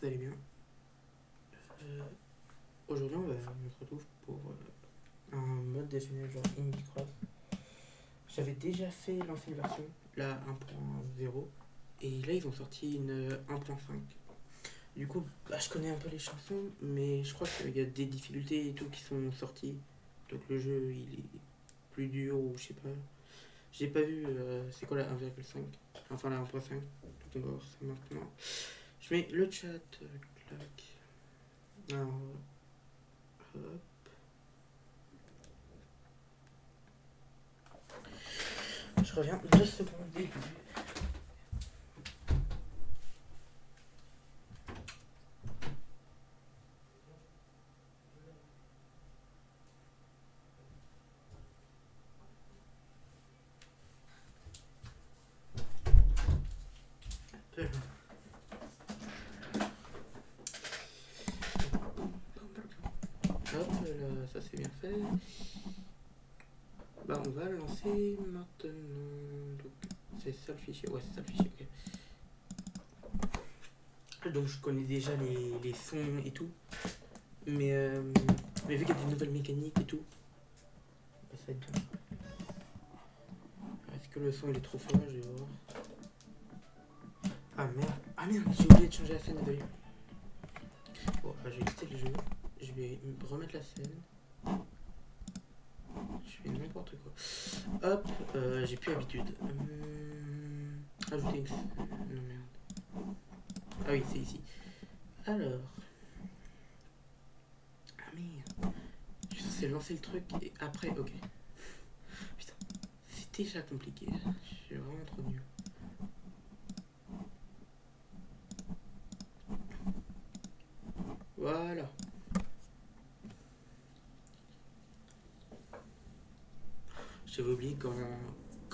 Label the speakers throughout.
Speaker 1: vous allez bien. Euh, Aujourd'hui, on se retrouve pour un mode décennal genre Indie Cross. J'avais déjà fait l'ancienne version, la 1.0, et là ils ont sorti une 1.5. Du coup, je connais un peu les chansons, mais je crois qu'il y a des difficultés et tout qui sont sorties. Donc le jeu il est plus dur ou je sais pas. J'ai pas vu c'est quoi la 1.5, enfin la 1.5. Donc on va voir ça maintenant. Je mets le chat, clac. Alors, hop. Je reviens 2 secondes début. Hop, là, ça c'est bien fait. On va lancer maintenant. Donc, c'est ça le fichier. Ouais, c'est ça le fichier, ok. Donc, je connais déjà les sons et tout. Mais vu qu'il y a des nouvelles mécaniques et tout, ça va être bien. Est-ce que le son il est trop fort? Je vais voir. Ah merde. Ah merde, j'ai oublié de changer la scène, désolé. Bon, je vais quitter le jeu. Je vais remettre la scène. Je fais n'importe quoi. Hop, j'ai plus l'habitude. Ajouter une. Non, merde. Ah oui, c'est ici. Alors. Ah merde. Je suis censé lancer le truc et après, ok. Putain, c'est déjà compliqué. Je suis vraiment trop nul. Voilà. J'avais oublié comment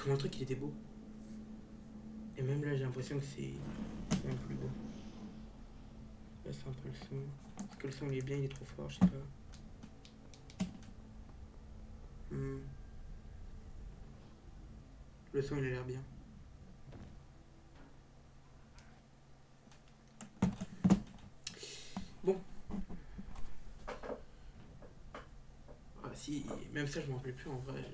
Speaker 1: le truc il était beau. Et même là, j'ai l'impression que c'est même plus beau. Là, c'est un peu le son. Parce que le son il est bien, il est trop fort, je sais pas. Le son il a l'air bien. Bon. Ah, si, même ça, je m'en rappelle plus en vrai.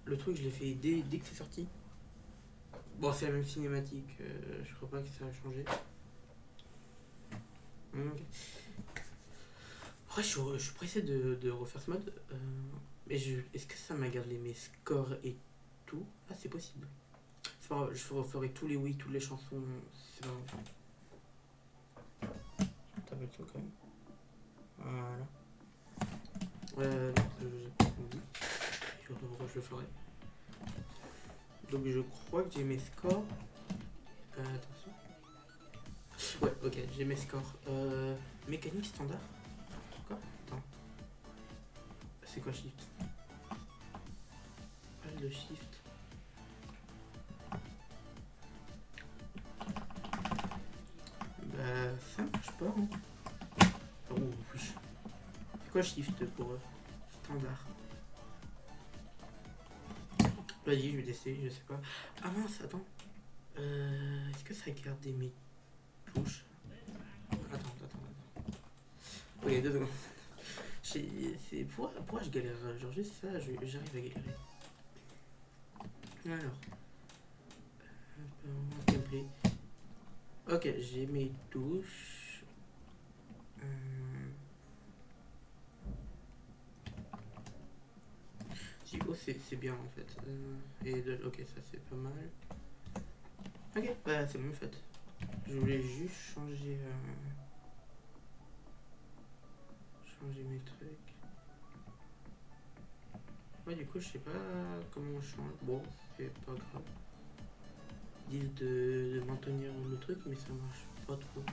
Speaker 1: Le truc, je l'ai fait dès que c'est sorti. Bon, c'est la même cinématique. Je crois pas que ça a changé. Ok. Après, je suis pressé de refaire ce mode. Mais est-ce que ça m'a gardé mes scores et tout? Ah, c'est possible. C'est pas grave, je referai tous les oui, toutes les chansons. C'est pas grave. T'as le truc quand même. Voilà. Non, j'ai pas envie. Je vois pas pourquoi je le ferai. Donc, je crois que j'ai mes scores. Attention. Ouais, ok, j'ai mes scores. Mécanique standard. Quoi? Attends. C'est quoi shift? Alt de shift. Ça marche pas, hein. Oh, oui. C'est quoi shift pour standard? Vas-y, je vais tester, je sais pas. Ah mince, attends. Est-ce que ça a gardé mes touches? Attends. Ok, 2 secondes. Pourquoi je galère? Genre juste ça, j'arrive à galérer. Alors, gameplay. Ok, j'ai mes touches. Si, oh, c'est bien en fait. Ok, ça c'est pas mal. Ok, c'est bon en fait. Je voulais juste changer mes trucs. Ouais, du coup, je sais pas comment on change. Bon, c'est pas grave. Ils disent de maintenir le truc, mais ça marche pas trop.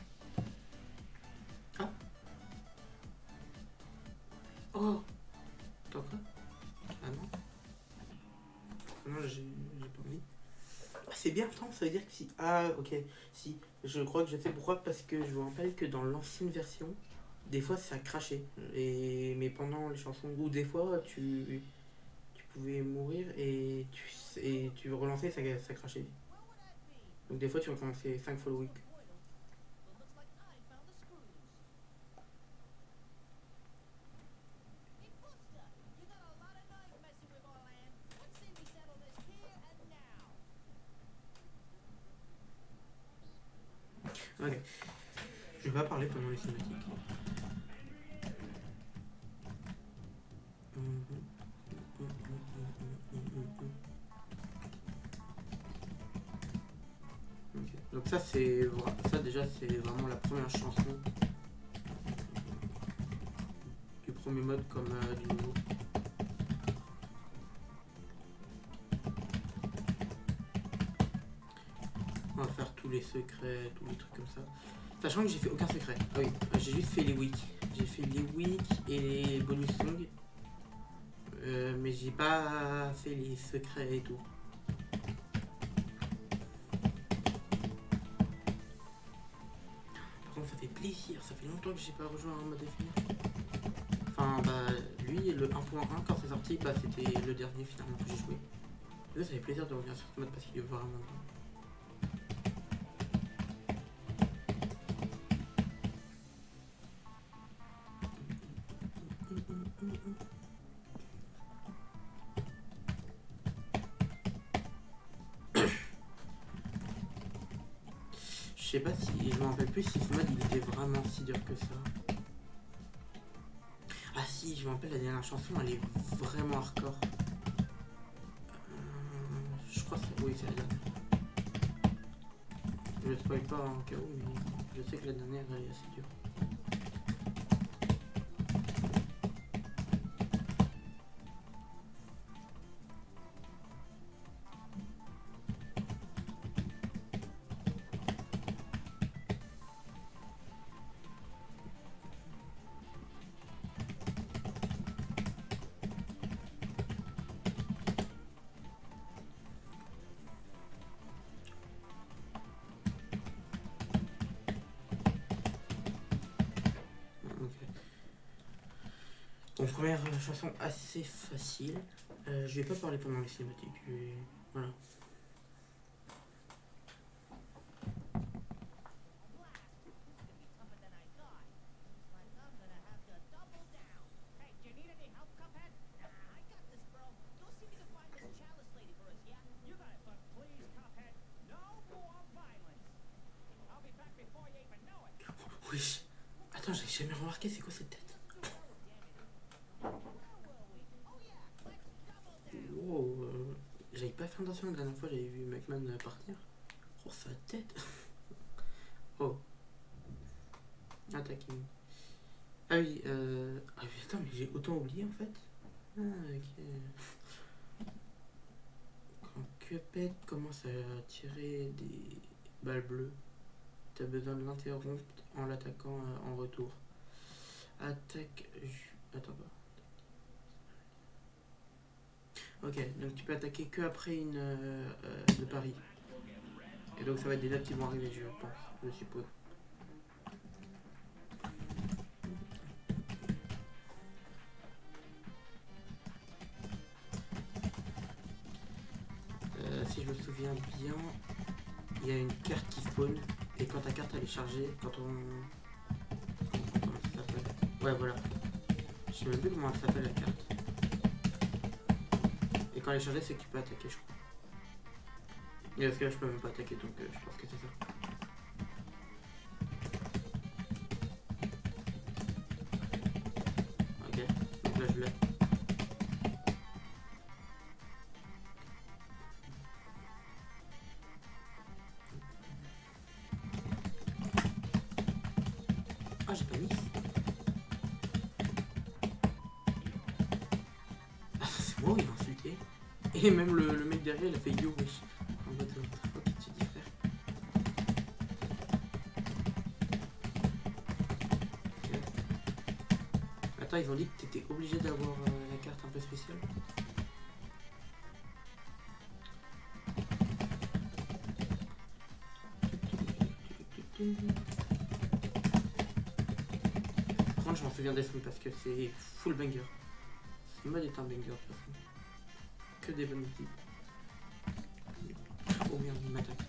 Speaker 1: Ah. Oh. Attends quoi? Ah non. Non, j'ai pas mis. Ah, c'est bien, attends, ça veut dire que si. Ah, ok. Si. Je crois que je sais pourquoi, parce que je me rappelle que dans l'ancienne version, des fois ça crachait. Mais pendant les chansons, ou des fois tu pouvais mourir et tu relançais, ça crachait. Donc des fois tu recommençais 5 fois le week. Ok. Je vais pas parler pendant les cinématiques. Okay. Donc ça c'est ça déjà c'est vraiment la première chanson du premier mode comme du nouveau. On va faire tous les secrets, tous les trucs comme ça. Sachant que j'ai fait aucun secret. Ah oui, j'ai juste fait les weeks. J'ai fait les weeks et les bonus songs. Mais j'ai pas fait les secrets et tout. Par contre ça fait plaisir, ça fait longtemps que j'ai pas rejoint un mode éphémère. Enfin bah lui le 1.1 quand c'est sorti bah c'était le dernier finalement que j'ai joué. Et là ça fait plaisir de revenir sur ce mode parce qu'il est vraiment bien. Je sais pas si, je me rappelle plus si ce mode il était vraiment si dur que ça. Ah si, je me rappelle la dernière chanson, elle est vraiment hardcore. Je crois que c'est, oui, c'est la dernière. Je ne spoil pas en cas où, mais je sais que la dernière elle est assez dure. Bon, première chanson assez facile. Je vais pas parler pendant les cinématiques. Voilà. Oui. Attends, j'ai jamais remarqué, c'est quoi cette tête? Wow, j'avais pas fait attention la dernière fois, j'avais vu McMahon partir. Oh, sa tête. Oh. Attaquing. Ah oui, ah, attends, mais j'ai autant oublié en fait. Ah, ok. Quand Cuphead commence à tirer des balles bleues, t'as besoin de l'interrompre en l'attaquant en retour. Attaque. Attends pas. Ok, donc tu peux attaquer que après une de pari. Et donc ça va être des notes qui vont arriver, je pense, je suppose. Si je me souviens bien, il y a une carte qui spawn. Et quand ta carte elle est chargée, quand on. Comment ça s'appelle? Ouais, voilà. Je sais même plus comment elle s'appelle la carte. Et quand elle est chargée, c'est que tu peux attaquer, je crois. Et parce que là, je peux même pas attaquer, donc je pense que c'est ça. Ok, donc là je l'ai. Ah, j'ai pas mis. Ah, c'est moi où il m'a insulté. Et même le mec derrière, il a fait yo, wesh. En mode, ok, tu dis frère. Ok. Attends, ils ont dit que t'étais obligé d'avoir la carte un peu spéciale. Par contre, je m'en souviens des sons parce que c'est full banger. Ce mode est un banger, de toute façon. Que des bonnes musiques. Oh merde, il m'attaque.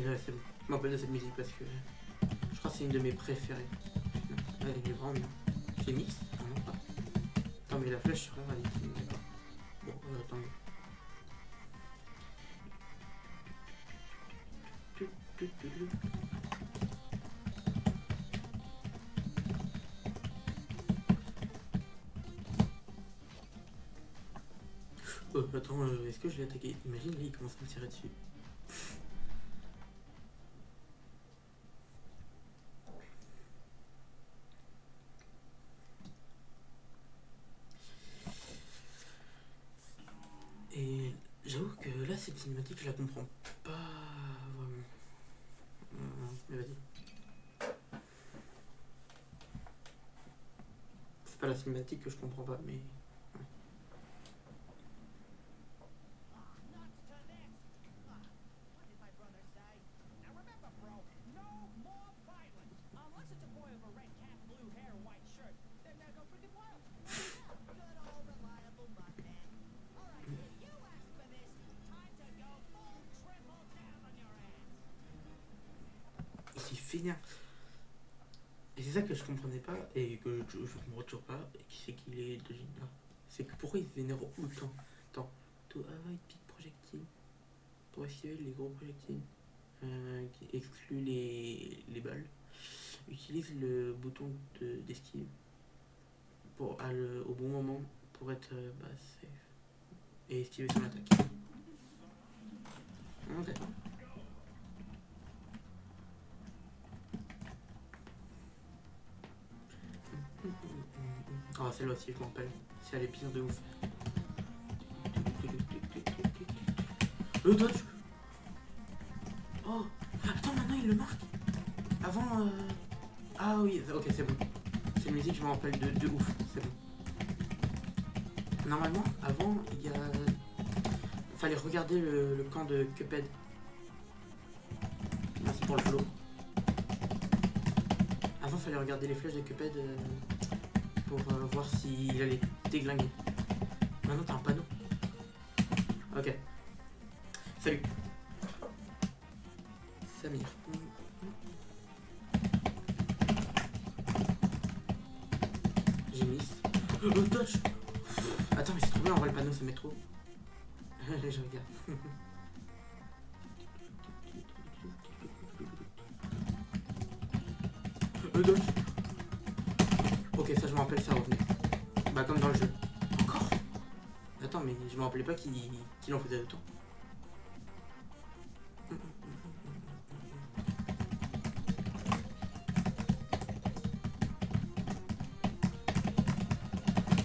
Speaker 1: ouais, c'est bon. Je m'appelle de cette musique parce que je crois que c'est une de mes préférées. Ouais, elle est vraiment bien. J'ai mix? Ah non, pas. Attends, mais la flèche sur elle est d'accord. Bon, tant mieux. Attends, est-ce que je l'ai attaqué? Imagine, là, il commence à me tirer dessus. Et j'avoue que là, cette cinématique, je la comprends pas vraiment. Mais vas-y. C'est pas la cinématique que je comprends pas, mais... Il fait et c'est ça que je comprenais pas et que je comprends toujours pas, et qui c'est qu'il est de là. C'est que pourquoi il se vénère tout le temps. Attends, to avoid big projectiles, pour esquiver les gros projectiles, qui exclut les balles, utilise le bouton d'esquive pour au bon moment pour être safe et esquiver son attaque. Ok. Ah, celle-là aussi, je m'en rappelle. Si elle est bien de ouf. Le dodge. Oh, attends, maintenant il le marque. Avant. Ah oui, ok, c'est bon. C'est une musique, je me rappelle de ouf. C'est bon. Normalement, avant, il y a. Fallait regarder le camp de Cuphead. Merci pour le follow. Avant, fallait regarder les flèches de Cuphead pour voir s'il allait déglinguer. Maintenant, t'as un panneau. Ok. Salut. Samir. J'ai mis. Oh, touch. Attends, mais c'est trop bien, on voit le panneau, ça met trop. Je regarde. Dodge. Ok, ça je me rappelle, ça revenait. Bah comme dans le jeu. Encore. Attends, mais je me rappelais pas qu'il en faisait autant.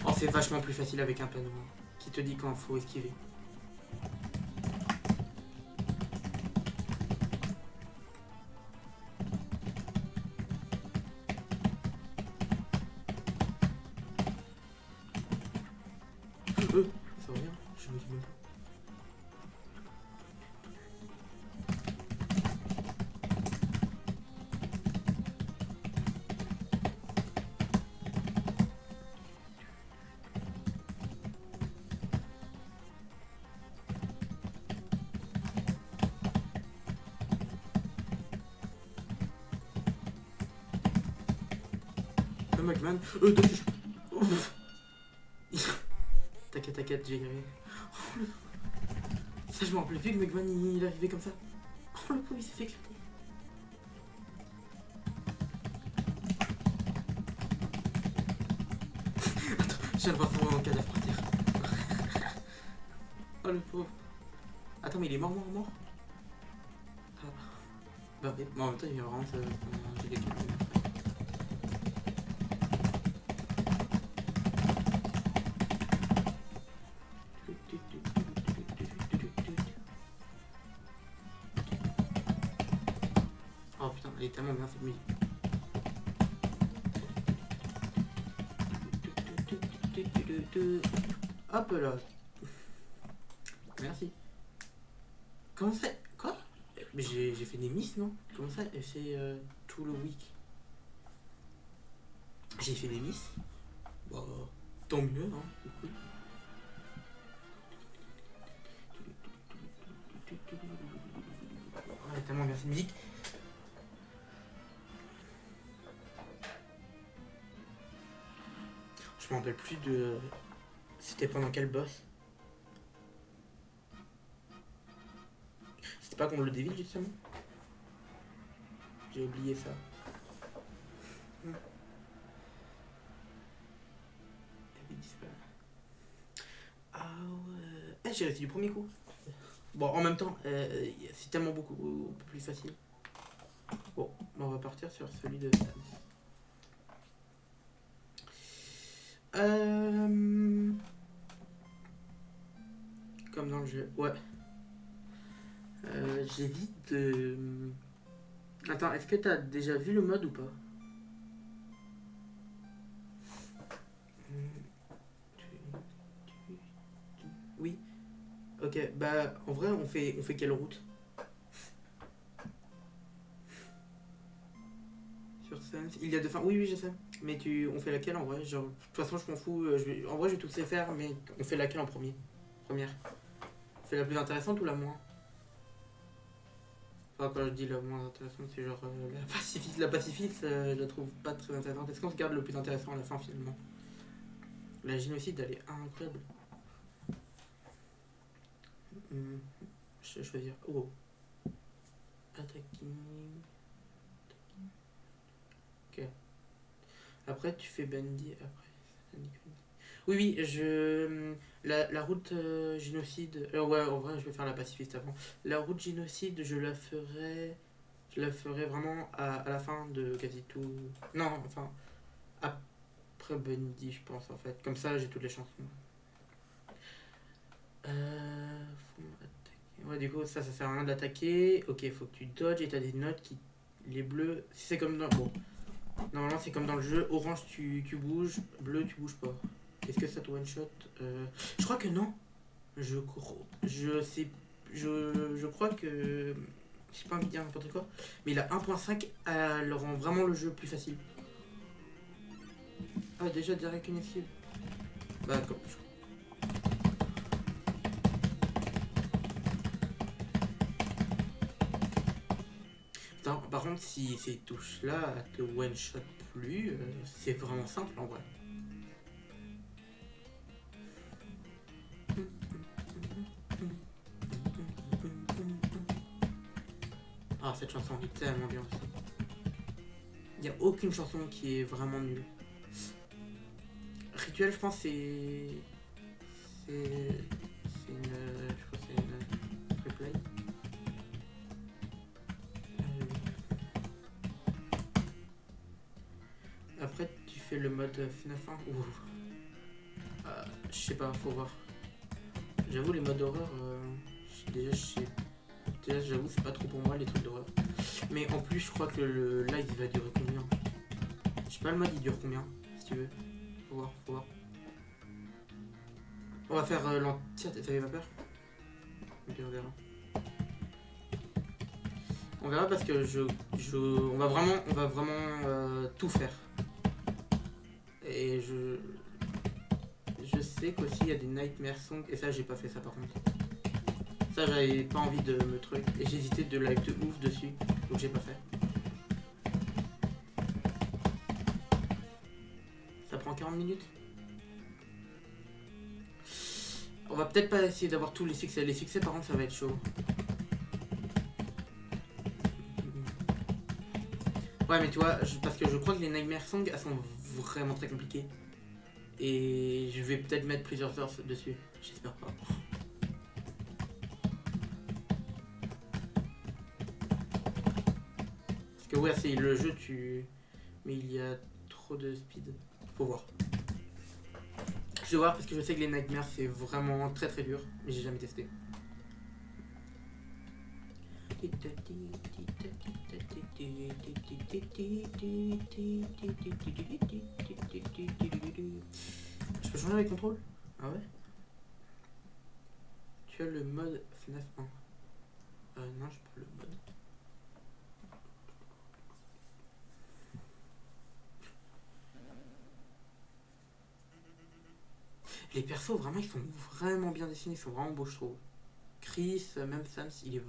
Speaker 1: Oh, c'est vachement plus facile avec un panneau qui te dit quand faut esquiver. Ça revient, je me dis même pas. Le McMahon. Ouf. T'inquiète, j'ai gagné. Ça, je me rappelais plus que McMahon il arrivait comme ça. Oh, le pauvre, il s'est fait éclater. Attends, je viens de voir son cadavre par terre. Oh, le pauvre. Attends, mais il est mort. Ah. Bah, oui. Bon, en même temps, il vient vraiment j'ai des trucs. Oh putain, elle est tellement bien cette musique. Hop là. Merci. Comment ça? Quoi? Mais j'ai fait des miss, non? Comment ça? C'est tout le week. J'ai fait des miss. Bah, tant mieux, hein, du coup. Ouais, tellement bien cette musique. Je me rappelle plus de... C'était pendant quel boss? C'était pas contre le Devil justement? J'ai oublié ça. Ah ouais. Ah, j'ai réussi du premier coup. Bon, en même temps, c'est tellement beaucoup plus facile. Bon, on va partir sur celui de Sans. Comme dans le jeu, ouais. J'évite de... Attends, est-ce que t'as déjà vu le mode ou pas? Oui. Ok, bah en vrai on fait quelle route? Sur Sans. Il y a deux fins. Oui oui je sais. Mais on fait laquelle en vrai? Genre, de toute façon je m'en fous. En vrai je vais tous les faire, mais on fait laquelle en premier? Première. On fait la plus intéressante ou la moins? Enfin, quand je dis la moins intéressante, c'est genre la pacifiste. La pacifiste, je la trouve pas très intéressante. Est-ce qu'on se garde le plus intéressant à la fin finalement? La génocide, elle est incroyable. Je vais choisir. Oh. Attacking. Ok. Après, tu fais Bandy. Après, oui, oui, La route génocide. Ouais, en vrai, je vais faire la pacifiste avant. La route génocide, je la ferai. Je la ferai vraiment à la fin de quasi tout. Non, enfin. Après Bundy, je pense, en fait. Comme ça, j'ai toutes les chansons. Ouais, du coup, ça sert à rien d'attaquer. Ok, faut que tu dodges et t'as des notes qui. Les bleus. Si c'est comme dans. Bon. Normalement, c'est comme dans le jeu. Orange, tu bouges. Bleu, tu bouges pas. Est-ce que ça te one shot? Je crois que non. Je sais. Je crois que. J'ai pas envie de dire n'importe quoi. Mais la 1.5, elle rend vraiment le jeu plus facile. Ah, déjà, direct une esquive. Bah, comme. Attends, par contre, si ces touches-là te one shot plus, c'est vraiment simple en vrai. Ah, cette chanson est tellement bien aussi. Il n'y a aucune chanson qui est vraiment nulle. Rituel, je pense, c'est. C'est une. Je crois que c'est une replay. Après, tu fais le mode FNAF 1 ou. Je sais pas, faut voir. J'avoue, les modes d'horreur, déjà, j'avoue, c'est pas trop pour moi les trucs d'horreur. Mais en plus, je crois que le live il va durer combien? Je sais pas, le mode il dure combien, si tu veux. Faut voir, faut voir. On va faire l'entière. T'avais pas peur? Ok, on verra. On verra parce que on va vraiment tout faire. Et je sais qu'aussi il y a des Nightmare Songs et ça j'ai pas fait ça par contre. Ça j'avais pas envie de me truc et j'hésitais de live de ouf dessus donc j'ai pas fait. Ça prend 40 minutes. On va peut-être pas essayer d'avoir tous les succès. Les succès par contre ça va être chaud. Ouais mais tu vois, parce que je crois que les Nightmare Songs elles sont vraiment très compliquées. Et je vais peut-être mettre plusieurs heures dessus. J'espère pas. Parce que ouais c'est le jeu mais il y a trop de speed. Faut voir. Je vais voir parce que je sais que les Nightmares c'est vraiment très très dur. Mais j'ai jamais testé. Je peux changer les contrôles? Ah ouais? Tu as le mode FNAF 1. Non, j'ai pas le mode. Les persos, vraiment, ils sont vraiment bien dessinés. Ils sont vraiment beaux, je trouve. Chris, même Sans, il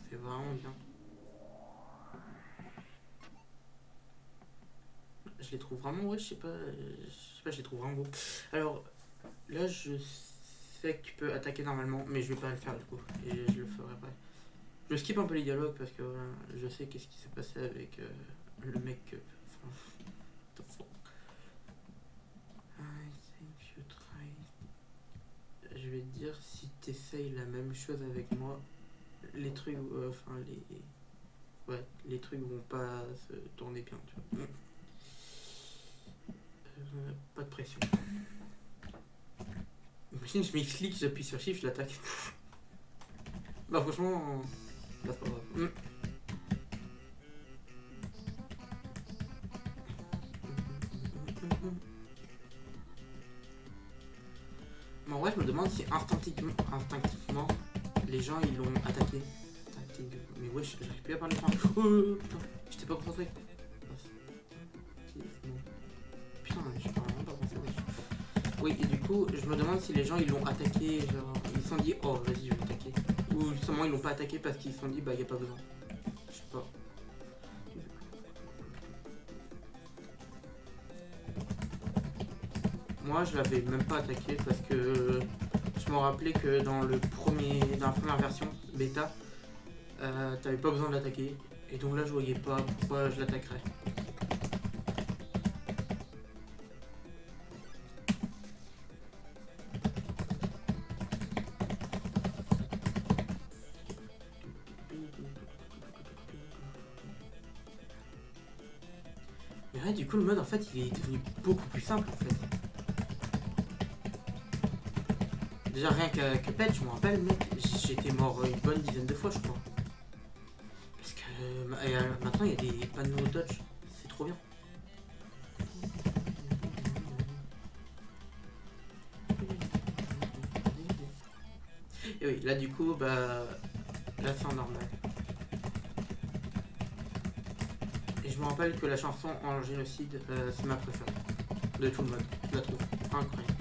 Speaker 1: fait vraiment bien. je les trouve vraiment, ouais, je les trouve vraiment beaux. Alors, là, je sais que tu peux attaquer normalement, mais je vais pas le faire du coup, et je le ferai après. Je skip un peu les dialogues parce que voilà, je sais qu'est-ce qui s'est passé avec le mec. Enfin, what the fuck. I think you try. Je vais te dire, si t'essayes la même chose avec moi, les trucs, ouais, les trucs vont pas se tourner bien, tu vois. Pas de pression. Imagine, je mets clic, j'appuie sur shift, je l'attaque. Bah franchement, là c'est pas grave. Mais en vrai, je me demande si instinctivement les gens ils l'ont attaqué. Mais wesh, j'arrive plus à parler français. Oh putain, j'étais pas concentré. Putain, je parle vraiment pas français, wesh. Oui, et du coup, je me demande si les gens ils l'ont attaqué, genre, ils se sont dit, oh vas-y, je vais l'attaquer. Ou justement, ils l'ont pas attaqué parce qu'ils se sont dit, bah y a pas besoin. Je sais pas. Moi, je l'avais même pas attaqué parce que je me rappelais que dans la première version bêta, t'avais pas besoin de l'attaquer. Et donc là, je voyais pas pourquoi je l'attaquerais. Mais ouais, du coup, le mode en fait, il est devenu beaucoup plus simple en fait. Déjà, rien qu'à Cuphead, je me rappelle, mec, j'étais mort une bonne dizaine de fois, je crois. Parce que maintenant, il y a des panneaux dodge, c'est trop bien. Et oui, là, du coup, bah. Là, c'est en normal. Et je me rappelle que la chanson en génocide, c'est ma préférée. De tout le mode. Je la trouve incroyable.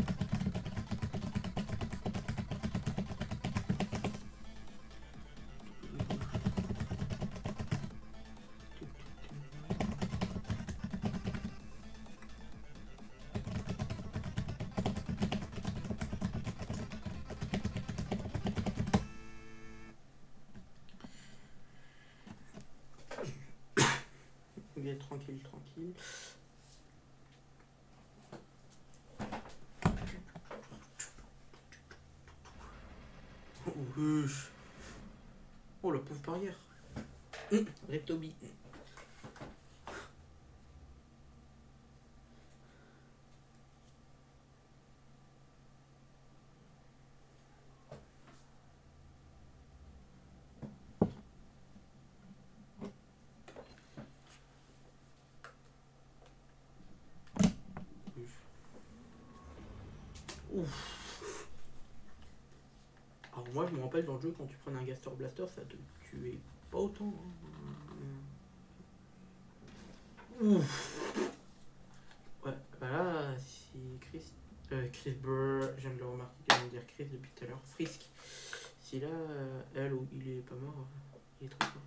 Speaker 1: Bien, tranquille, tranquille. Wesh. Oh, la pauvre barrière. Rip Toby. Ouf. Alors moi je me rappelle dans le jeu quand tu prenais un Gaster Blaster ça te tuait pas autant. Ouf. Ouais, bah là si Chris Burr, je viens de le remarquer qu'elle vient de dire Chris depuis tout à l'heure, Frisk, si là elle ou il est pas mort, il est trop fort.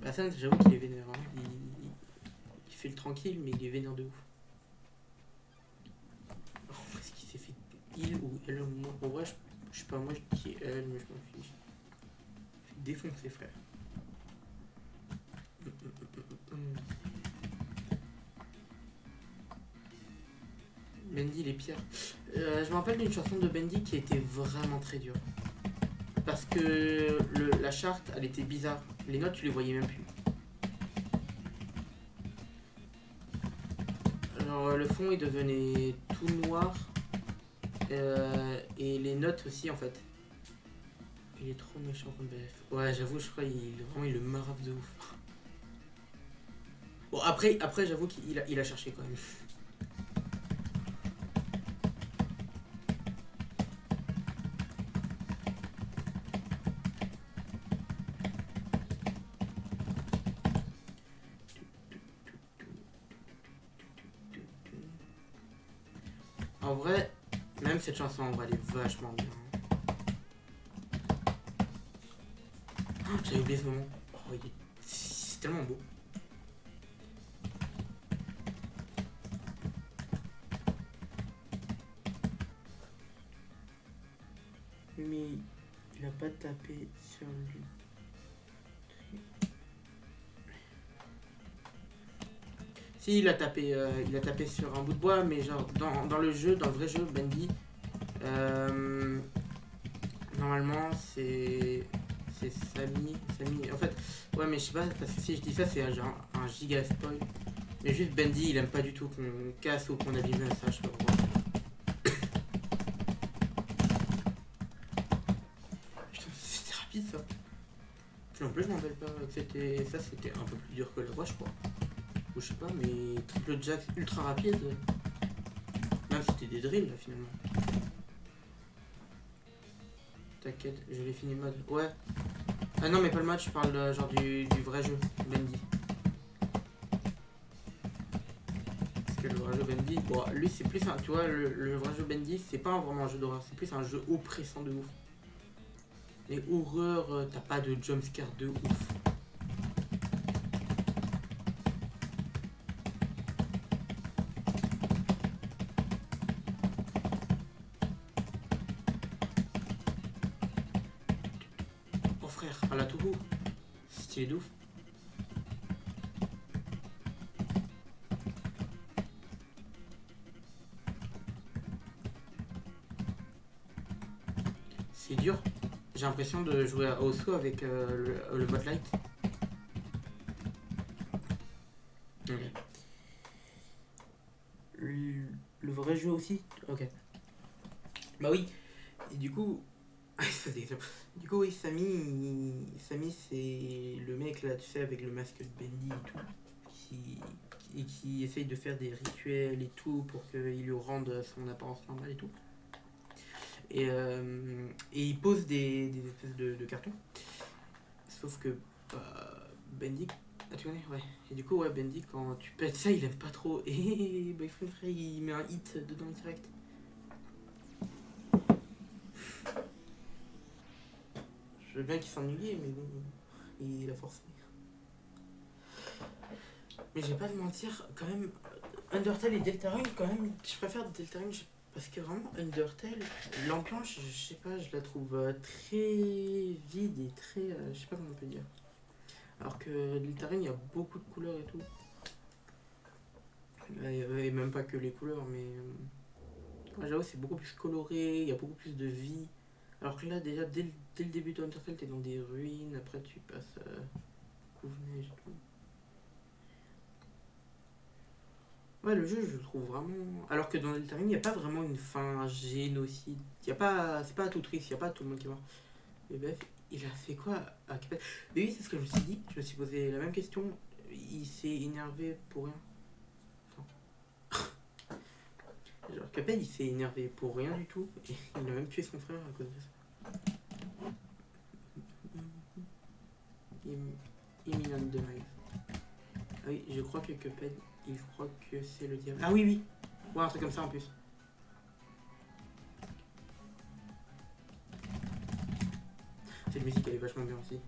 Speaker 1: Bah ça j'avoue qu'il est vénère, hein. Il fait le tranquille mais il est vénère de ouf. Oh, Frisk il s'est fait il ou elle, moi, en vrai je sais pas, moi je dis elle mais je m'en fiche. Il fait défoncer frère. Bendy les pires. Je me rappelle d'une chanson de Bendy qui était vraiment très dure. Parce que la charte, elle était bizarre. Les notes, tu les voyais même plus. Alors, le fond, il devenait tout noir. Et les notes aussi, en fait. Il est trop méchant comme BF. Ouais, j'avoue, je crois il le marave de ouf. Bon, après j'avoue qu'il a cherché quand même. En vrai, même cette chanson, en vrai, elle est vachement bien. Oh, j'avais oublié ce moment. Oh, c'est tellement beau. il a pas tapé sur lui. Si, il a tapé sur un bout de bois, mais genre dans le jeu, dans le vrai jeu, Bendy, normalement c'est Samy. En fait, ouais, mais je sais pas, parce que si je dis ça, c'est genre un giga spoil. Mais juste Bendy, il aime pas du tout qu'on casse ou qu'on abîme ça, je sais pas pourquoi. Putain, c'était rapide ça. En plus, je m'en rappelle pas que c'était. Ça, c'était un peu plus dur que le roi, je crois. Ou je sais pas, mais triple jack ultra rapide. Même c'était des drills là finalement. T'inquiète, je l'ai fini le mode. Ouais. Ah non, mais pas le mode, je parle genre du vrai jeu, Bendy. Parce que le vrai jeu Bendy, bon, lui c'est plus un. Tu vois, le vrai jeu Bendy, c'est pas vraiment un jeu d'horreur, c'est plus un jeu oppressant de ouf. Et horreur, t'as pas de jumpscare de ouf. Oh frère, à la Tourou, stylé de ouf. C'est dur. J'ai l'impression de jouer à Osu avec le bot light. Okay. Le vrai jeu aussi. Ok. Bah oui. Et du coup. Du coup, oui, Samy c'est le mec là, tu sais, avec le masque de Bendy et tout. Qui essaye de faire des rituels et tout pour qu'il lui rende son apparence normale et tout. Et il pose des espèces de cartons. Sauf que Bendy. Ah, tu connais? Ouais. Et du coup, ouais, Bendy, quand tu pètes ça, il aime pas trop. Et bah, frère, il met un hit dedans direct. Je veux bien qu'il s'ennuyait, mais bon, il a forcé. Mais je vais pas te mentir, quand même, Undertale et Deltarune, quand même, je préfère Deltarune parce que vraiment, Undertale, l'ambiance, je sais pas, je la trouve très vide et très. Je sais pas comment on peut dire. Alors que Deltarune, il y a beaucoup de couleurs et tout. Et même pas que les couleurs, mais. Ouais, j'avoue, c'est beaucoup plus coloré, il y a beaucoup plus de vie. Alors que là, déjà, dès le début de Undertale, t'es dans des ruines, après tu passes Couve-Neige et tout. Ouais, le jeu, je le trouve vraiment. Alors que dans Deltarune, il n'y a pas vraiment une fin génocide. Y a pas... C'est pas tout triste, il n'y a pas tout le monde qui meurt. Et bref, il a fait quoi à Cuphead? Mais oui, c'est ce que je me suis dit. Je me suis posé la même question. Il s'est énervé pour rien. Enfin, genre, Cuphead, il s'est énervé pour rien du tout. Et il a même tué son frère à cause de ça. Imminent Demise. Ah oui, je crois que Cuphead, il croit que c'est le diable. Ah oui, oui. Ouais, un truc comme ça en plus. Cette musique, elle est vachement bien aussi.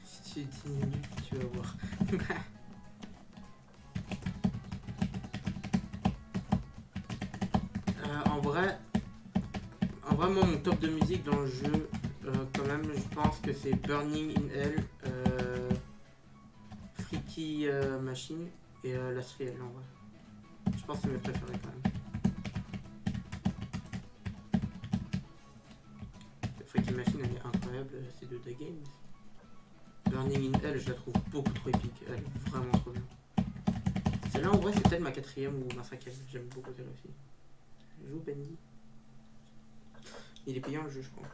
Speaker 1: Si tu diminues, tu vas voir. En vrai, moi, mon top de musique dans le jeu, quand même, je pense que c'est Burning in Hell, Freaky Machine et Last Riel, en vrai. Je pense que c'est mes préférés quand même. Freaky Machine, elle est incroyable, c'est de The Games. Burning in Hell, je la trouve beaucoup trop épique, elle est vraiment trop bien. Celle-là, en vrai, c'est peut-être ma quatrième ou ma cinquième, j'aime beaucoup celle-là aussi. Je joue Bendy. Il est payant le jeu, je crois.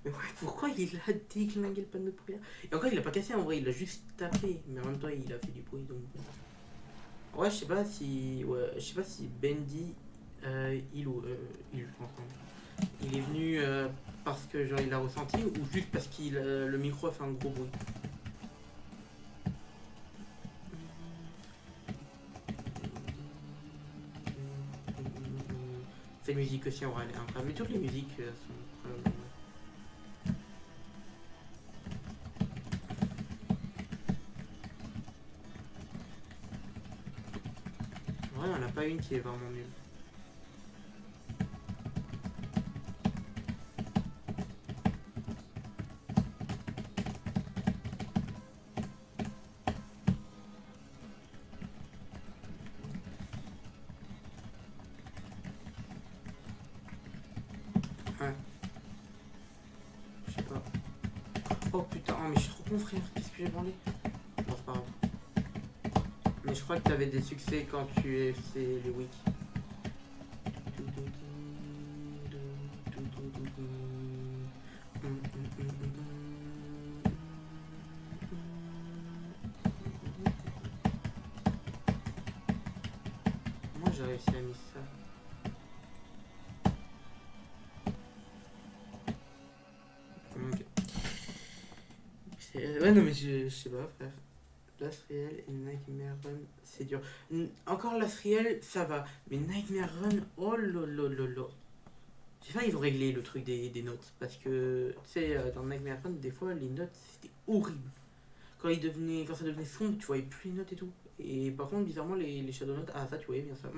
Speaker 1: Mais ouais, pourquoi il a déglingué le panneau de prière? Et encore, il a pas cassé en vrai, il a juste tapé. Mais en même temps, il a fait du bruit donc. Ouais, je sais pas si. Ouais, je sais pas si Bendy, il est venu parce que genre il a ressenti ou juste parce qu'il le micro a fait un gros bruit. Cette musique aussi, en vrai, elle est incroyable. Mais toutes les musiques sont incroyables. En vrai, il n'y en a pas une qui est vraiment nulle. Ouais, je sais pas. Oh putain, oh, mais je suis trop con, frère. Qu'est-ce que j'ai branlé? Non, c'est pas grave. Mais je crois que t'avais des succès quand tu es fait les wiki. Moi j'ai réussi à mettre ça. Ok. Ouais, non, mais je sais pas, frère. Last Real et Nightmare Run, c'est dur. Encore Last Real, ça va. Mais Nightmare Run, oh lolo. J'espère qu'ils vont régler le truc des notes. Parce que, tu sais, dans Nightmare Run, des fois, les notes, c'était horrible. Quand ça devenait sombre, tu voyais plus les notes et tout. Et par contre, bizarrement, les Shadow Notes, ah, ça, tu voyais bien ça.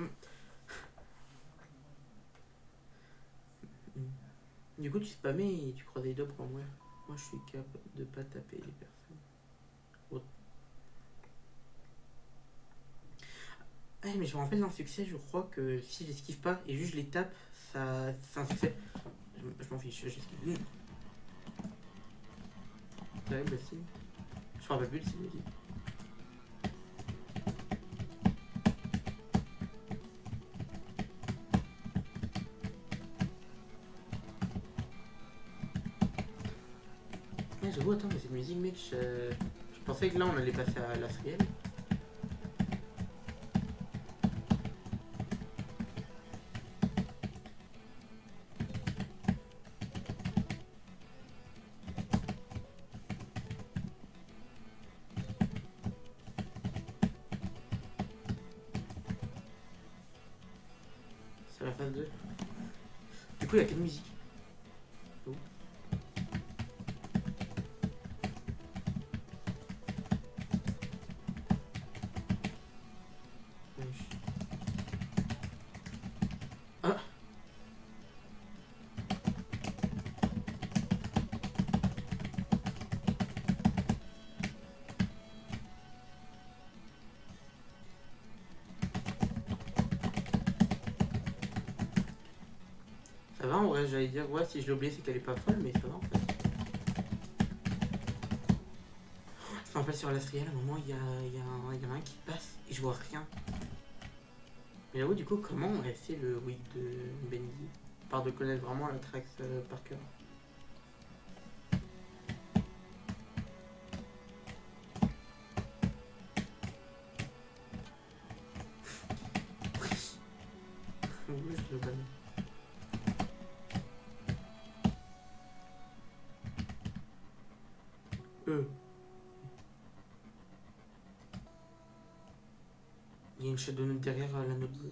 Speaker 1: Du coup, tu spammais et tu croisais les doigts pour mourir. Moi, je suis capable de pas taper les personnes. Oh. Ah, mais je me rappelle d'un succès, je crois que si je l'esquive pas et juste je les tape, ça, c'est un succès. Je m'en fiche, j'esquive. Ouais, bah si. Je me rappelle plus de ce qu'il dit. Ouais, j'avoue, attends, mais cette musique, mec, je pensais que là, on allait passer à la réelle. C'est la phase 2. Du coup, il y a quelle musique? Oh. Ah, ça va en vrai, j'allais dire, ouais, si je l'ai oublié, c'est qu'elle est pas folle, mais ça va en fait. Je me rappelle sur la réelle, à un moment, il y en a un qui passe et je vois rien. Mais là-haut, du coup, comment on a fait le week de Bendy? Par de connaître vraiment la track par cœur. Oui, je le connais. Euh. Il y a une shadow note derrière la note bleue.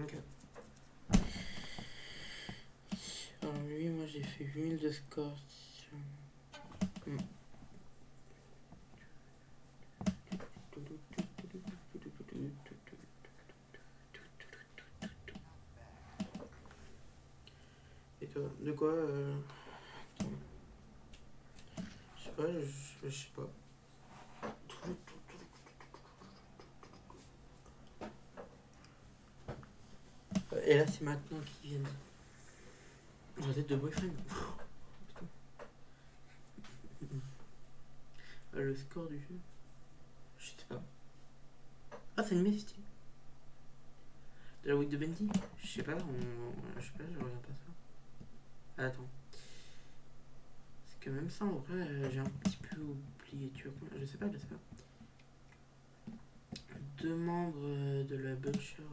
Speaker 1: Ok. Alors lui, moi j'ai fait 8000 de score. Hmm. Et toi, de quoi attends. Je sais pas, je sais pas. Et là, c'est maintenant qu'ils viennent. J'ai la tête de boyfriend. Putain. Le score du jeu. Je sais pas. Ah, c'est une Messi. De la week de Bendy. Je sais pas, je sais pas, je regarde pas ça. Ah, attends. C'est que même ça, en vrai, j'ai un petit peu oublié. Tu vois, je sais pas, je sais pas. deux membres de la Butcher,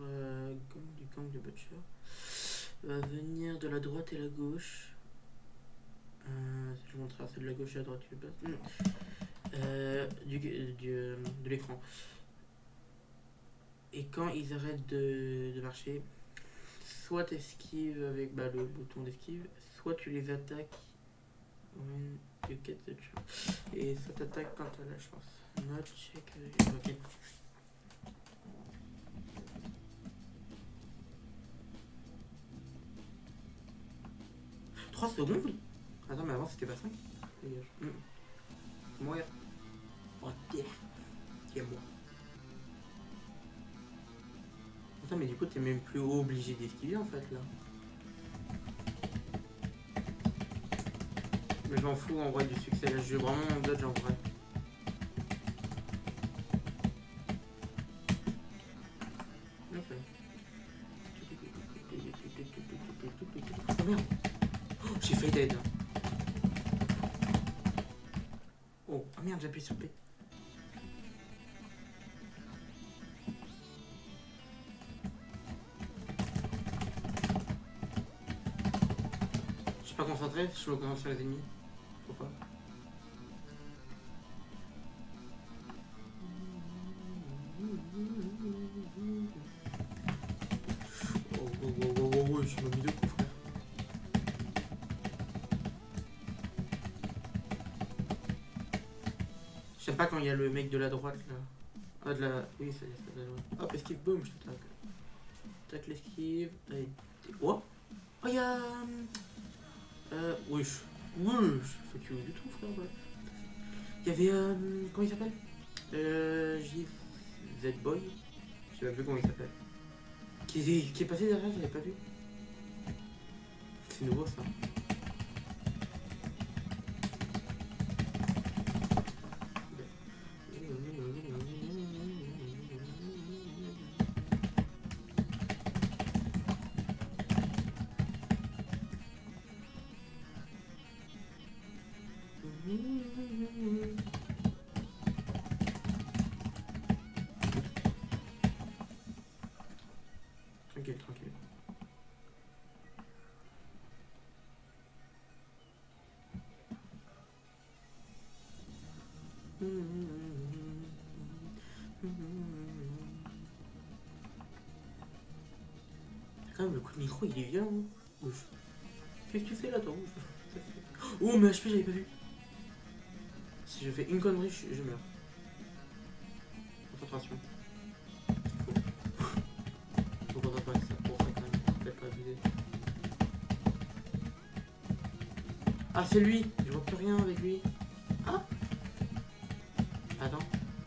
Speaker 1: du gang de Butcher, va venir de la droite et la gauche. Je montrerai c'est de la gauche et à la droite du bas. De l'écran. Et quand ils arrêtent de marcher, soit t'esquives avec le bouton d'esquive, soit tu les attaques when you get the chance. Et soit t'attaques quand t'as la chance. Not check. Ok. 3 secondes. Attends, mais avant c'était pas 5. Dégage. Mourir. Oh, t'es mort. Attends, mais du coup, t'es même plus obligé d'esquiver en fait là. Mais j'en fous en vrai du succès là. Je joue vraiment en dodge en vrai. Ok. Oh merde. Oh, j'ai failli dead. Oh merde, j'ai appuyé sur P. Je suis pas concentré, je suis me concentre sur les ennemis. Faut pas. Oh, je m'ai mis de coup, frère. J'aime pas quand il y a le mec de la droite là. Ah, de la. Oui, c'est de la droite. Hop, esquive, boum, je t'attaque. Tac, l'esquive. Oh! Oh, il y a. Wesh. Wesh. Fuck you du tout, frère. Ouais. Il y avait. Comment il s'appelle Z-Boy. Je sais même plus comment il s'appelle. Qui est passé derrière, j'avais pas vu. C'est nouveau ça. Tranquille, tranquille. Quand même, le coup de micro il est violent. Hein. Qu'est-ce que tu fais là, toi? Oh, mais HP, j'avais pas vu. Si je fais une connerie, je meurs. Concentration. Faut qu'on pas ça pour ça quand même. Peut-être pas abuser. Ah, c'est lui. Je vois plus rien avec lui. Ah. Attends.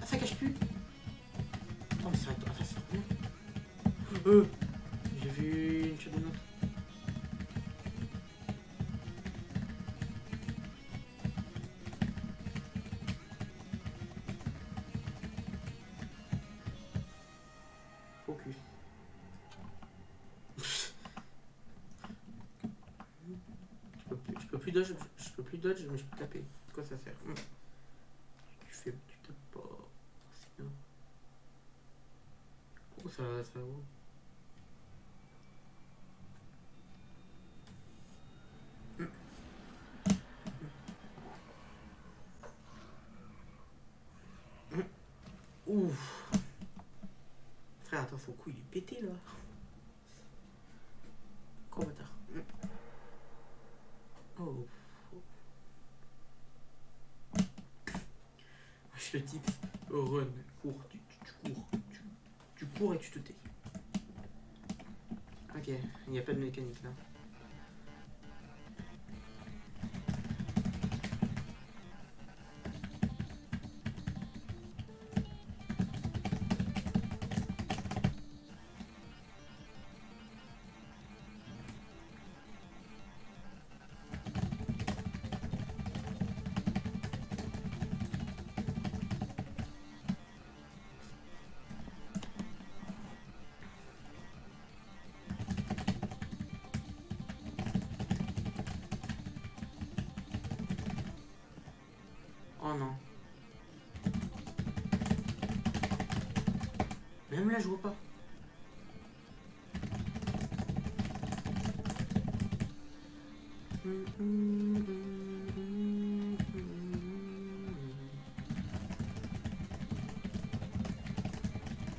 Speaker 1: Ah, ça cache plus. Oh, mais ça sert bien. J'ai vu une chose de note. Focus. Je peux plus dodge, mais je peux taper. À quoi ça sert? Tu tapes pas. C'est bien. Oh, ça vaut. Ouf. Frère, attends, faut coup, il est pété là. Quoi, bâtard? Oh. Je le type. Run, cours, tu cours et tu te tais. Ok, il n'y a pas de mécanique là. Même là, je vois pas.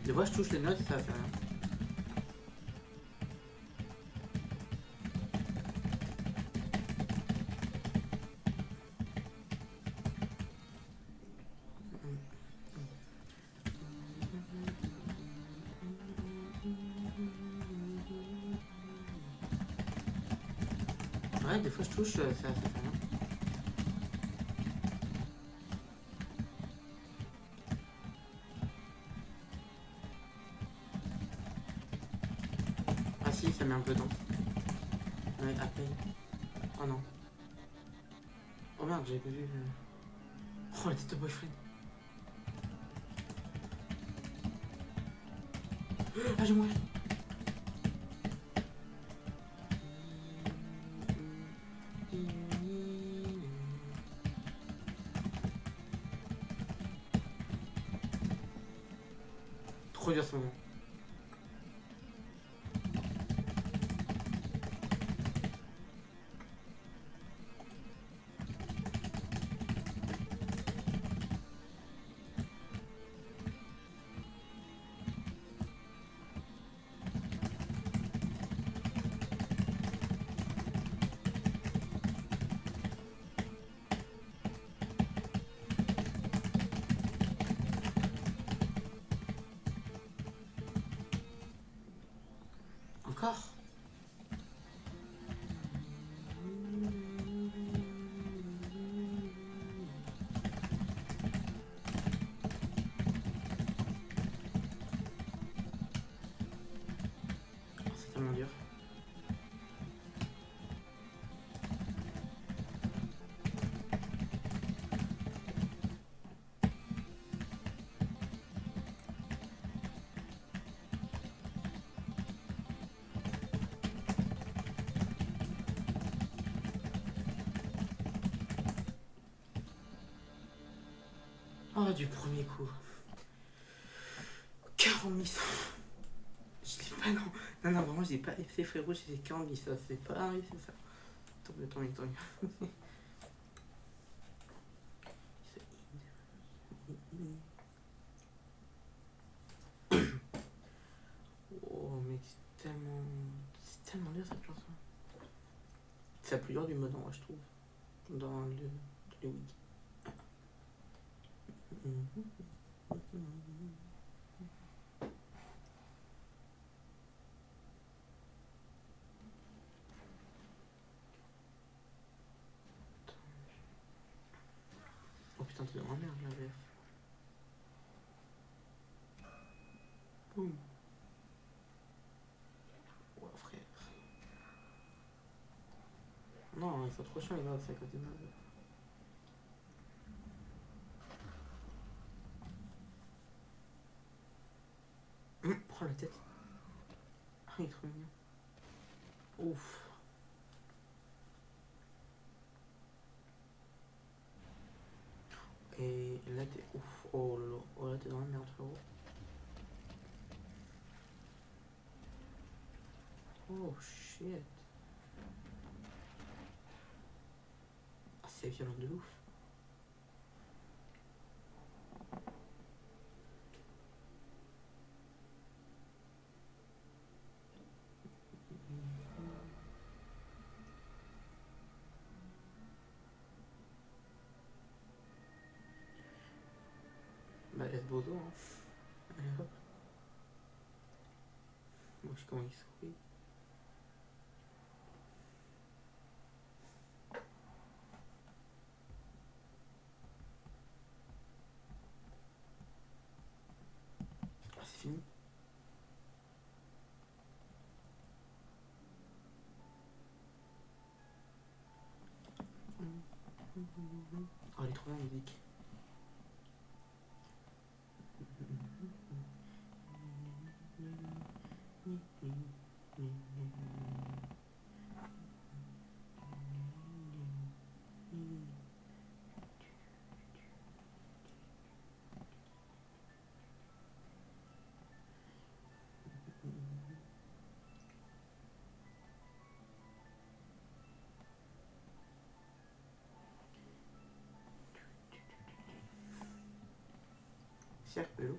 Speaker 1: Des fois, je touche les notes, ça fait rien. Ouais, des fois, je touche, ça fait rien. Ah si, ça met un peu de temps. Ouais, à peine. Oh non. Oh merde, j'avais pas vu. Oh, la tête de boyfriend. Ah, j'ai mouru. Trop dur ce moment. Encore. C'est tellement dur. Oh, du premier coup. 40 000. Je l'ai pas, non. Non, non, vraiment, je l'ai pas fait, frérot. J'ai fait 40 000, ça. C'est pas arrivé, c'est ça. Tant mieux, tant mieux, tant mieux. Oh, mec, c'est tellement dur cette chanson. C'est la plus dure du mode en vrai, je trouve. Dans les wiki. Oh putain, t'es dans la merde, la VF. Boum. Oh, frère. Non, ils sont trop chiants, les gars, c'est à côté de moi. Oh, la tête. Ah, il est trop mignon. Ouf. Et là, t'es ouf. Oh là là. Oh là, t'es dans la merde, frérot. Oh shit. Ah, c'est violent de ouf. Bah, laisse Bozo, hein. Allez hop. Moi, je sais comment il sourit. Ah, c'est fini. Oh, elle est trop bien, la musique. Serpello.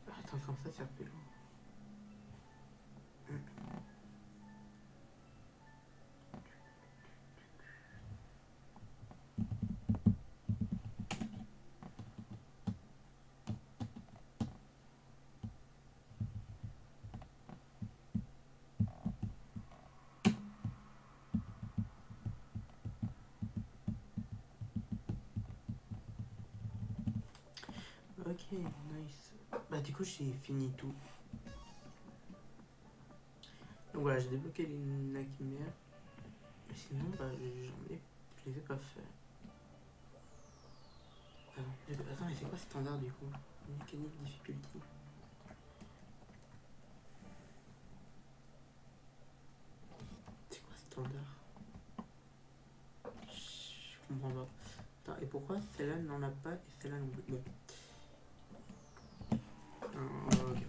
Speaker 1: Attends, comme ça, Serpello. Ok, nice. Bah du coup j'ai fini tout. Donc voilà, j'ai débloqué les Nightmares. Mais sinon, bah je les ai pas fait. Attends, mais c'est quoi standard du coup? Mécanique difficulty. C'est quoi standard? Je comprends pas. Attends, et pourquoi celle-là n'en a pas et celle-là non plus? Bon. Ok,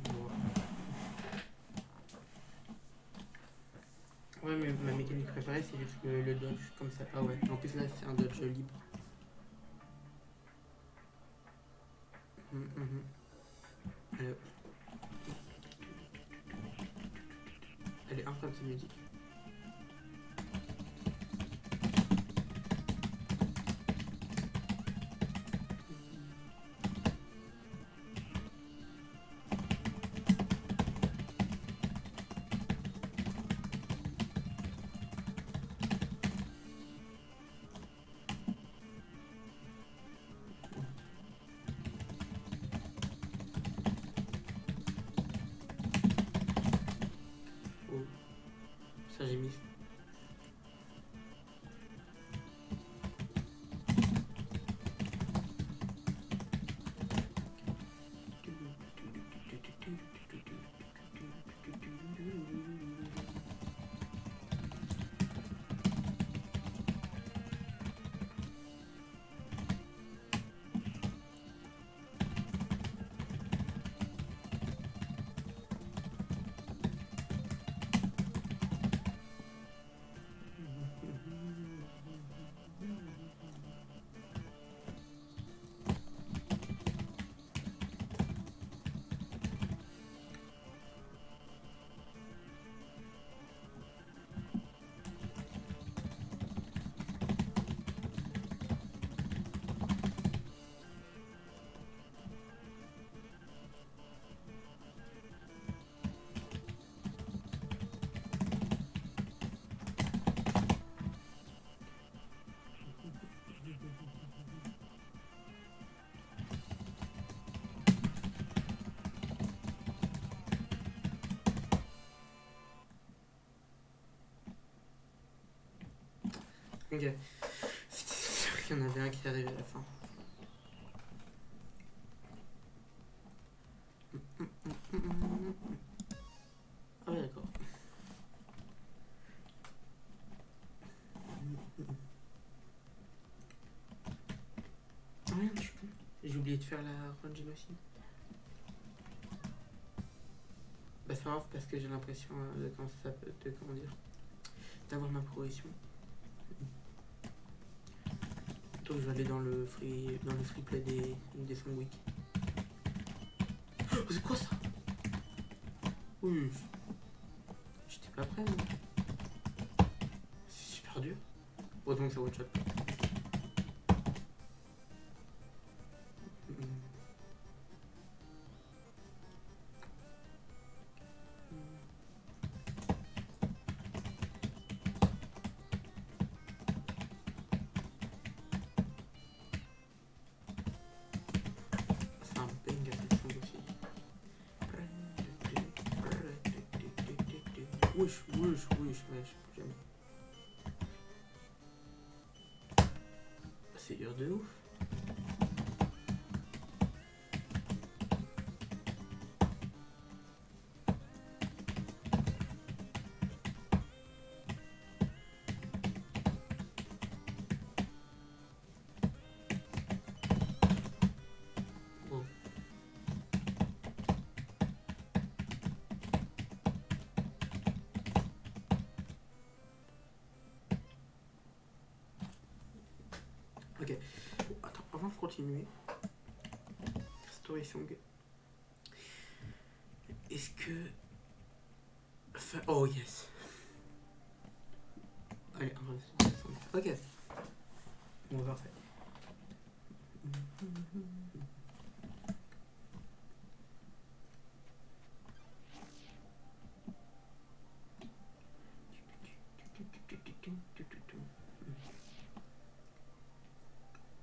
Speaker 1: on va voir. Ouais, mais ma mécanique préférée, c'est juste le dodge, comme ça. Ah ouais, en plus là, c'est un dodge libre. Allez, hop. Elle est incroyable cette musique. Oh, ça j'ai mis. Ok. C'était sûr qu'il y en avait un qui arrivait à la fin. Ah ouais, d'accord. Ah merde, je suis con. J'ai oublié de faire la run génocide. Bah c'est pas grave parce que j'ai l'impression comment dire, d'avoir ma progression. Donc je vais aller dans le free play des Song Week. Oh, c'est quoi ça? Oui, j'étais pas prêt moi. C'est super dur. Heureusement que ça one shot. C'est un banger cette song aussi. Wesh, j'aime. C'est dur de ouf. Oh. Ok. continuer. Story Song. Est-ce que... Enfin, oh yes. Allez, ok. Bon, parfait.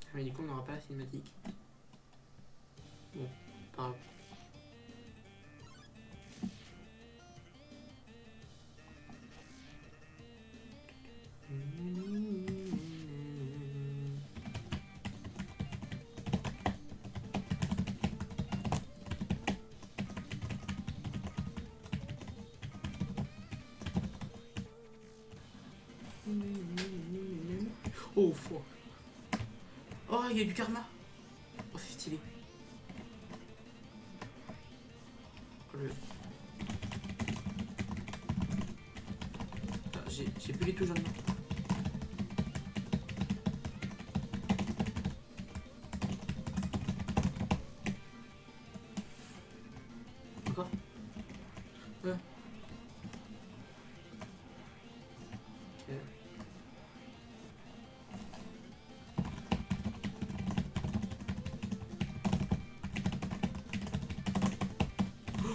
Speaker 1: Ah, mais du coup, on n'aura pas la cinématique. Bon, pas grave. Oh, fou. Oh, il y a du karma. Oh, c'est stylé. Ah, j'ai plus les tout jaunes. Encore. Ouais. Ok.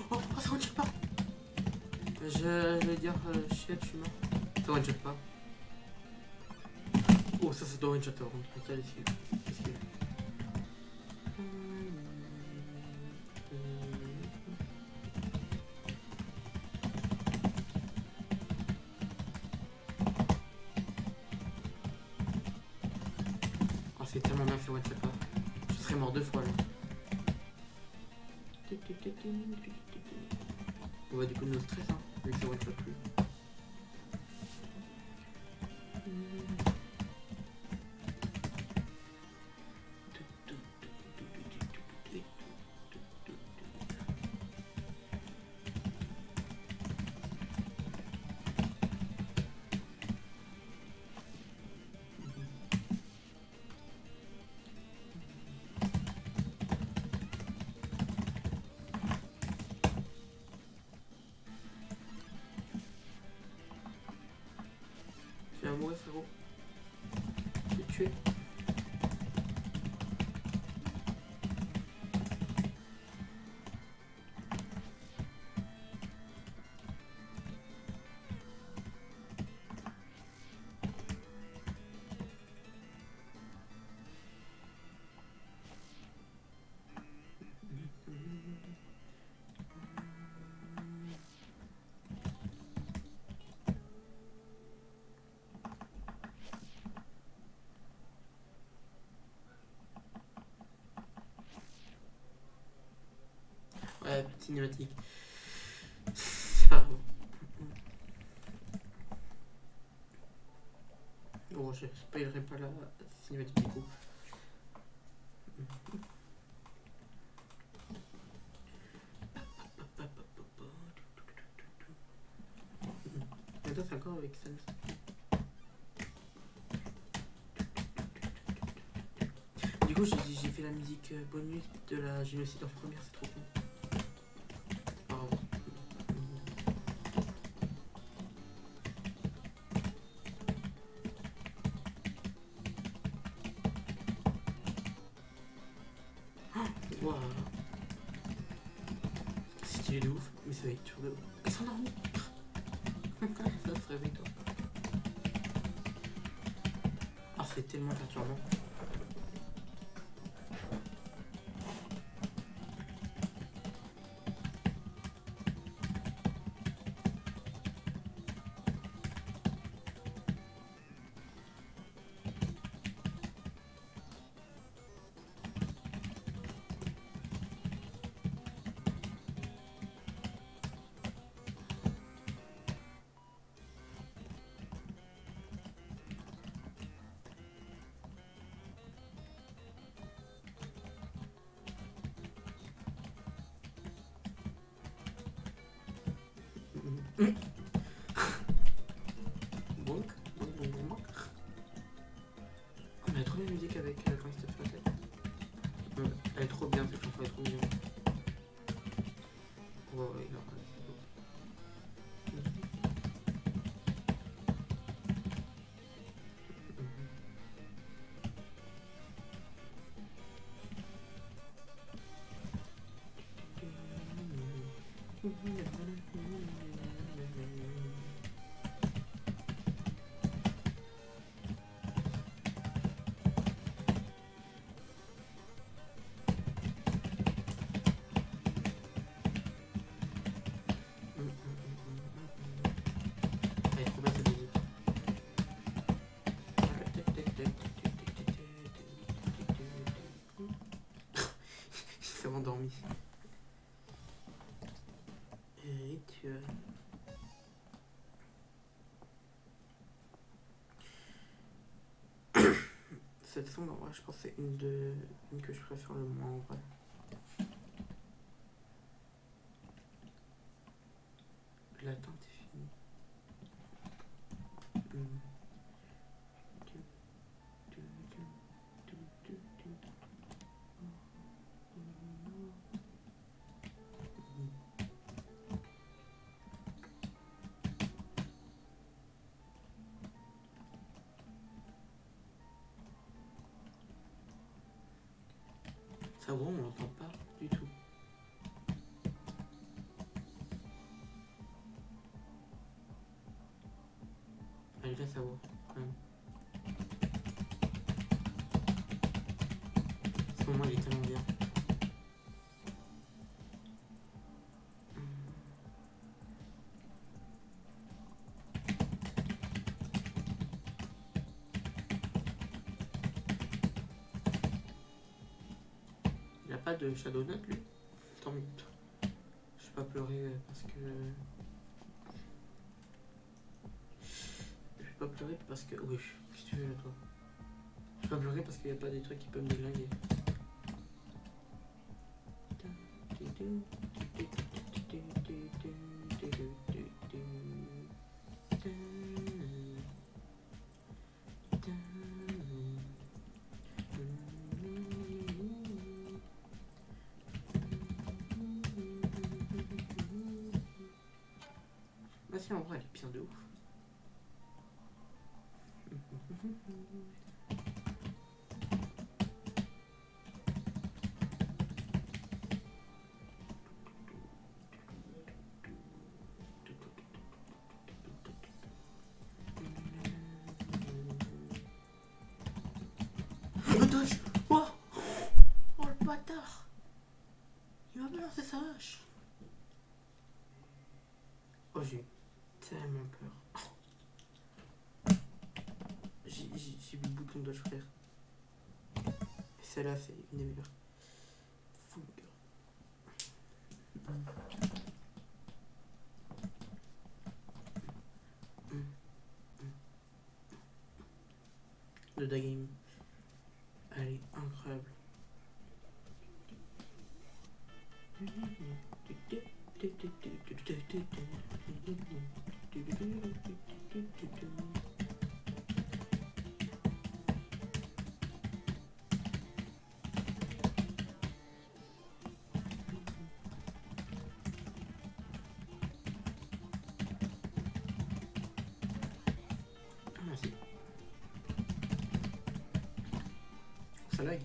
Speaker 1: Oh, ça one shot pas. Je vais dire shit, je suis mort. Ça one shot pas. Oh, ça doit one shot par contre. Quel esquive. Oh, c'est tellement bien que ça one shot pas. Je serais mort 2 fois là. On va du coup de nos stress, hein, vu que ça one shot plus. Tu vas mourir, frérot. Je vais te tuer. Ouais, petite cinématique. C'est pas grave. Bon, je spoilerai pas la cinématique du coup. Mais toi, c'est encore avec ça. Du coup, j'ai fait la musique bonus de la génocide en première, c'est trop con. C'est pas grave. Waouh. C'est stylé de ouf, mais ça va être dur de ouf. Ils sont endormis. Ça se réveille toi. Ah, c'est tellement perturbant. Bonk, bonk, bonk, bonk. On a trop de musique avec quand il se fait la tête. Ouais, il aura c'est bon. Allez, trop bien cette musique. Il s'est endormi. Et tu... Cette sonde, en vrai, je pense que c'est une que je préfère le moins en vrai. L'attente est finie. Ça va, on l'entend pas du tout. Allez, là, ça va, quand même. Ce moment, il est tellement bien. Il a pas de Shadow Note, lui? Tant mieux. Je vais pas pleurer parce que... Je vais pas pleurer parce que... Oui, qu'est-ce que tu veux, toi? Je vais pas pleurer parce qu'il n'y a pas des trucs qui peuvent me déglinguer. Bah si, en vrai, elle est bien de ouf. Oh, dodge! Oh! Oh, le bâtard! Il m'a balancé sa hache! Oh, j'ai eu tellement peur. J'ai vu le bouton dodge, frère. Et celle-là, c'est une des meilleures. Full girl. Le Da Game. Elle est incroyable. Ah, merci. Ça lag.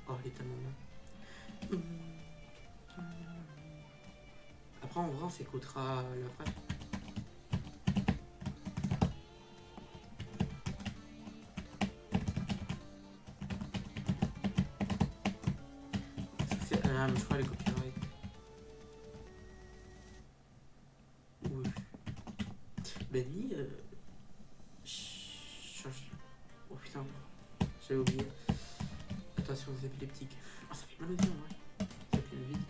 Speaker 1: Oh, elle est tellement bien. Après, en vrai, on s'écoutera la phrase. Ah, mais je crois les copyright. Oui. Benny, oh putain, j'avais oublié. Attention aux épileptiques. Ah, ça fait mal aux yeux, en vrai. Ça fait le vide.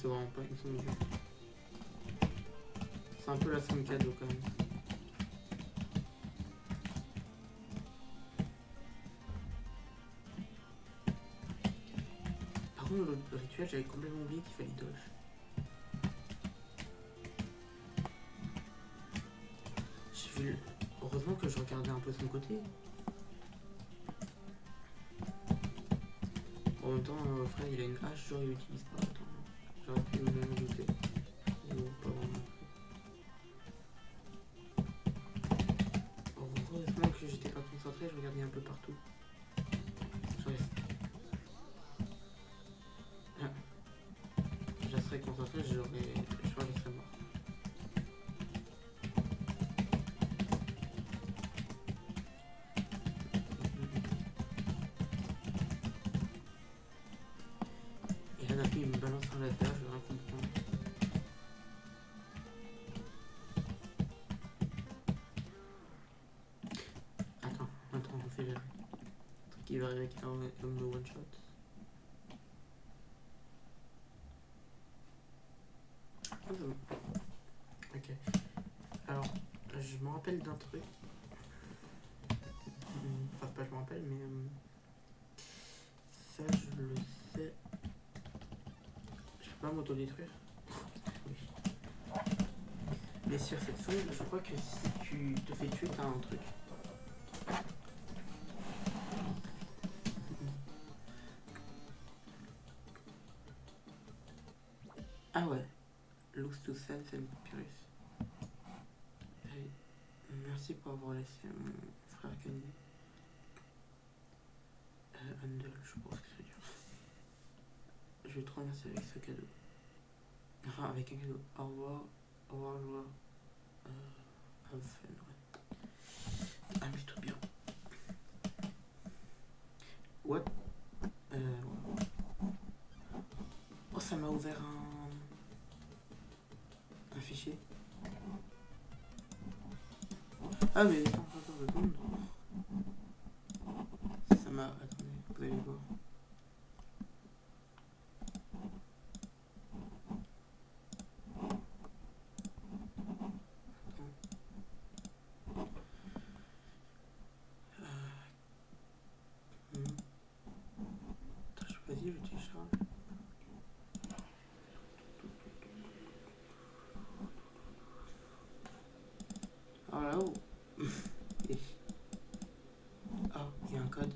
Speaker 1: c'est vraiment pas une somme dure. C'est un peu la somme cadeau quand même. Par contre, le rituel, j'avais complètement oublié qu'il fallait dodge. J'ai vu. Heureusement que je regardais un peu son côté. En même temps, frère, il a une hache, genre il l'utilise pas. Attends, j'aurais pu me douter. Ou pas vraiment. Heureusement que j'étais pas concentré, je regardais un peu partout. Je serais concentré, je crois que je serais mort. Et là, d'un coup, il me balance un laser, je vais rien comprendre. Attends, on fait jamais. Un truc qui va arriver qui va me one shot. Ah, c'est bon. Ok. Alors, je me rappelle d'un truc. Enfin, pas je me rappelle, mais ça, je le sais. Je peux pas m'autodétruire. Oui. Mais sur cette feuille, je crois que si tu te fais tuer, t'as un truc. Ah ouais. Lose to self and papyrus. Merci pour avoir laissé mon frère gagner. Handle, je pense que c'est dur. Je vais te remercier avec ce cadeau. Enfin, avec un cadeau. Au revoir, joueur. Have fun, ouais. Amuse-toi bien. What? Oh, ça m'a ouvert un fichier. Ah, mais attends, 2 secondes. Ça m'a. Attendez, vous allez voir. Vas-y, je télécharge. Oh là-haut. Oh, il y a un code.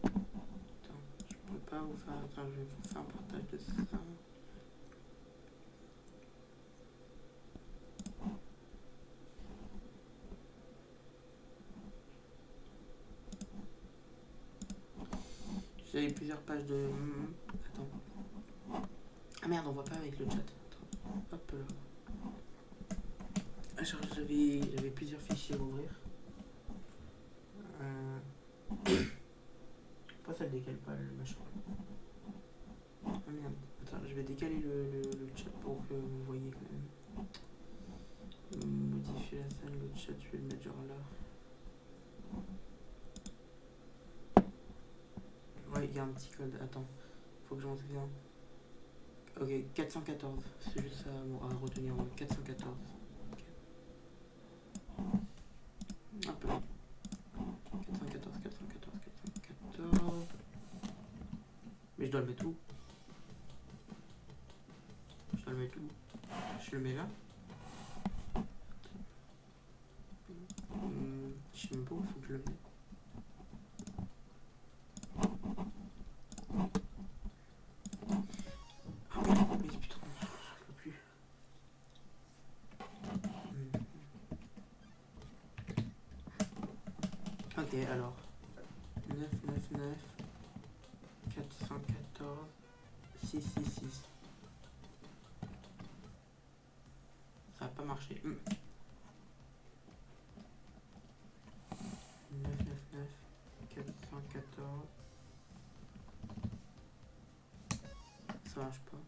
Speaker 1: Attends, je peux pas vous faire. Attends, je vais vous faire un partage de ça. J'avais plusieurs pages de. Attends. Ah merde, on voit pas avec le chat. Attends. Hop là. Ah, genre, j'avais plusieurs fichiers à ouvrir. Pourquoi ça le décale pas le machin? Ah merde. Attends, je vais décaler le chat pour que vous voyez quand même. Modifier la salle, le chat, je vais le mettre genre là. Ouais, il y a un petit code. Attends, faut que je m'en souvienne. Ok, 414. C'est juste ça à retenir. 414. Okay. Hop là. 414. Mais je dois le mettre où? Je le mets là. Je sais même pas où il faut que je le mette. Ah mais putain, je peux plus. Ok, alors. 999 414 666. Ça a pas marché. 999 414. Ça marche pas.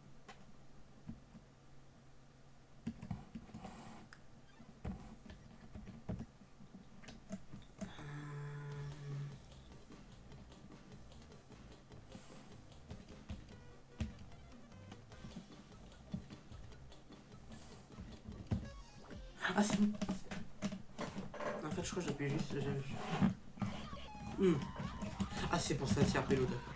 Speaker 1: Ah, c'est bon. En fait, je crois que j'appuie juste. Ah, c'est pour ça, tiens, pélo, d'accord.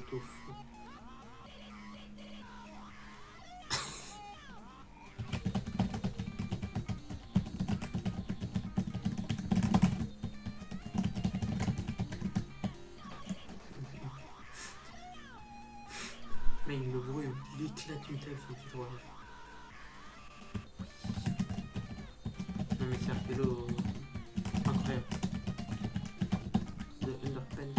Speaker 1: Tofu. Mais le bruit, il éclate une table, c'est trop rare. Non mais c'est un pélo incroyable. De Underpants.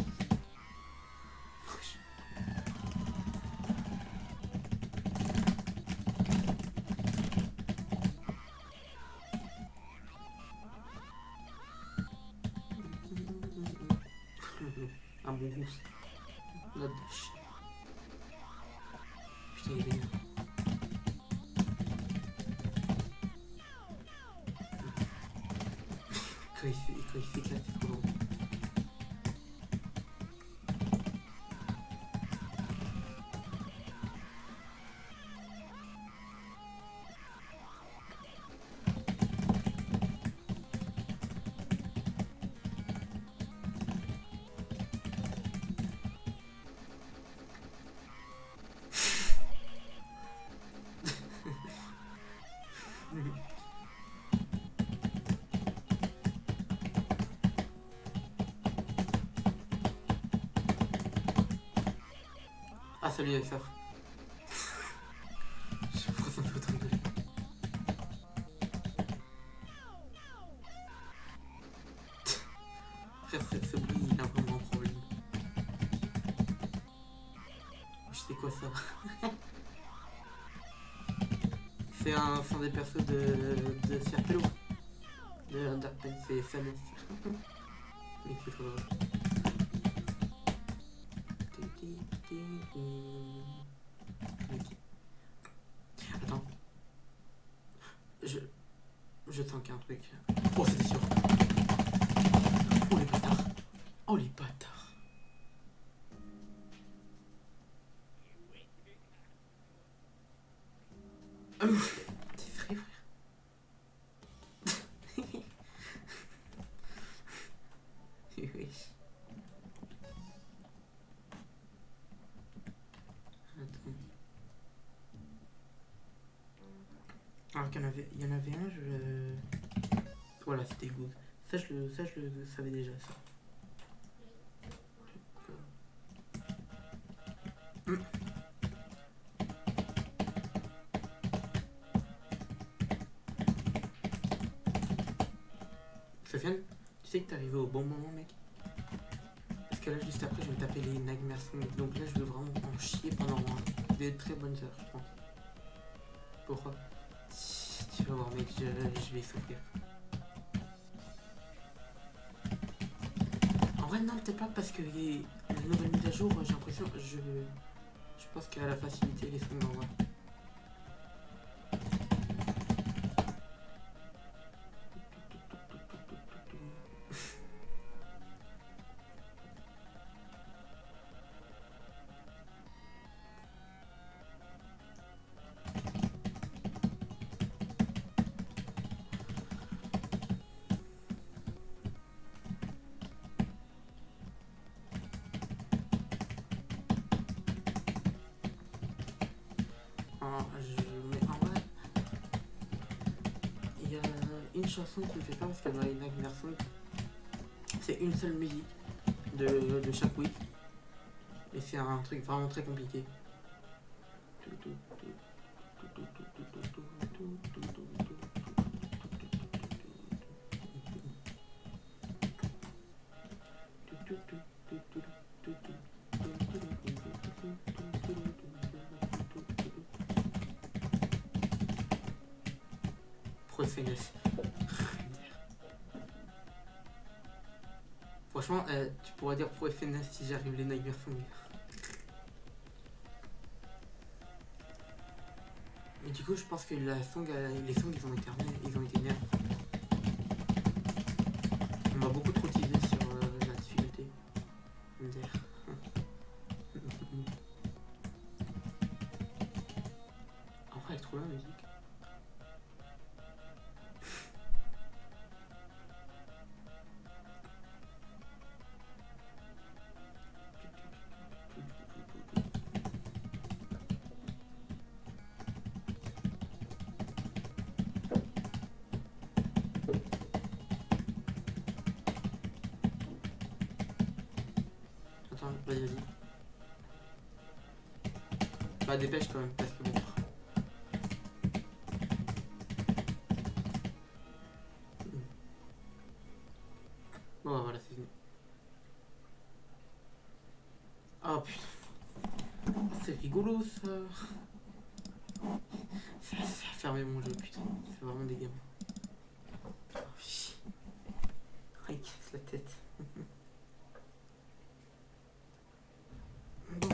Speaker 1: Un bon goût. Notre dash. Putain, il est vénère. Quand il s'éclate, c'est trop drôle. Ah, salut avec ça. Je sais pas pourquoi ça me fait autant rigoler. Frère, ce bruit, il a vraiment un problème. Je sais quoi ça. C'est un des persos de Circlo. De Underpants, c'est Samus. Mais c'est trop drôle. Ok. Attends. Je sens qu'il y a un truc. Oh, c'était sûr. Oh, les bâtards. Oh, les bâtards. T'es vrai, frère. Oui. Attends. Alors qu'il y en avait un, voilà, c'était good. Ça, je le savais déjà, ça. Sofiane, tu sais que t'es arrivé au bon moment, mec. Parce que là, juste après, je vais me taper les Nightmare Song. Donc là, je vais vraiment en chier pendant des très bonnes heures, je pense. Pourquoi? Tu vas voir, mec, je vais souffrir. En vrai, non, peut-être pas, parce que les nouvelles mises à jour, j'ai l'impression, je pense qu'à la facilité, les songs en vrai. Mais en vrai, il y a une chanson qui me fait peur parce que dans les Nightmare Song, c'est une seule musique de chaque week. Et c'est un truc vraiment très compliqué. Procénus. Franchement, tu pourrais dire pour FNF si j'arrive les nightmares sont mieux. Et du coup, je pense que les songs ils ont été nerfs. On m'a beaucoup trop teasé sur la difficulté. MDR. Après, elle est trop bien la musique. Attends, vas-y. Bah, dépêche quand même, parce que bon. Bon, bah, voilà, c'est fini. Oh putain. Oh, c'est rigolo ça. Ça a fermé mon jeu, putain. C'est vraiment des gamins. Oh, chier. Oh, il casse la tête. Bon.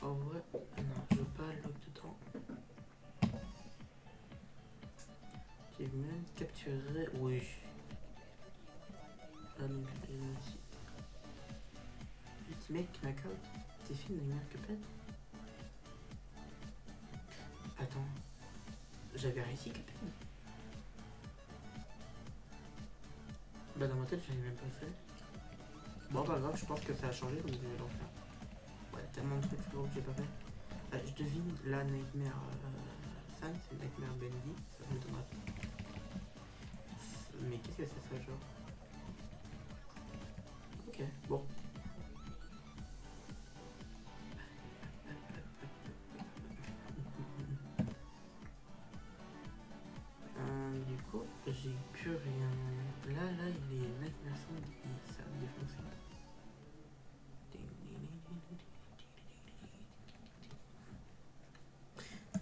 Speaker 1: En vrai, non, je veux pas l'autre dedans. Qui est même capturé. Oui. Ah non, Ultimate Knockout. T'es fait Nightmare Cuphead. Attends. J'avais réussi Cuphead. Bah dans ma tête j'avais même pas fait. Bon pas grave, je pense que ça a changé donc je vais l'en faire. Ouais, tellement de trucs frérot que j'ai pas fait. Je devine la Nightmare Sun, c'est Nightmare Bendy, ça me donnera. Mais qu'est-ce que c'est ça genre? Ok, bon. Du coup, j'ai plus rien. Là, il est Nightmare Sun, ça me défonce.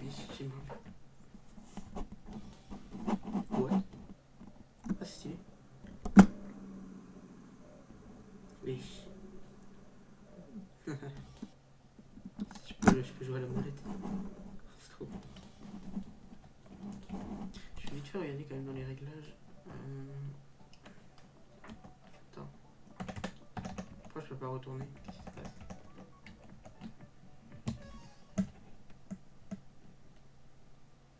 Speaker 1: Effectivement. Ouais. Ah, c'est stylé. Oui. Je peux jouer à la molette. C'est trop bon. Je vais vite faire regarder quand même dans les réglages. Attends. Pourquoi je peux pas retourner? Qu'est-ce qui se passe?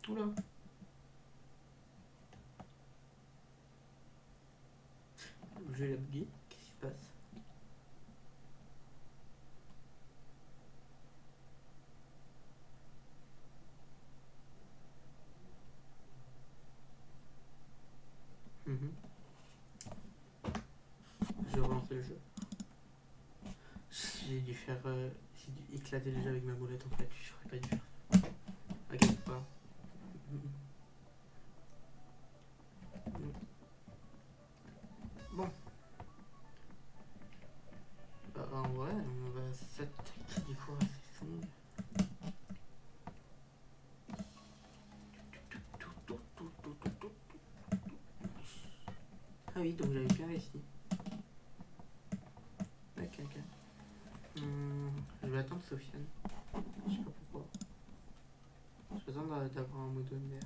Speaker 1: Oula. Le jeu il a bugué. Qu'est-ce qui se passe? Je vais relancer le jeu. J'ai dû faire. J'ai dû éclater le jeu avec ma molette en fait. J'aurais pas dû faire. Ok, pas. Bon. Bah, en vrai, on va s'attaquer du coup à ces sons. Ah oui, donc j'avais bien réussi. Ok. Je vais attendre Sofiane. Je sais pas pourquoi. J'ai besoin d'avoir un mode MDR.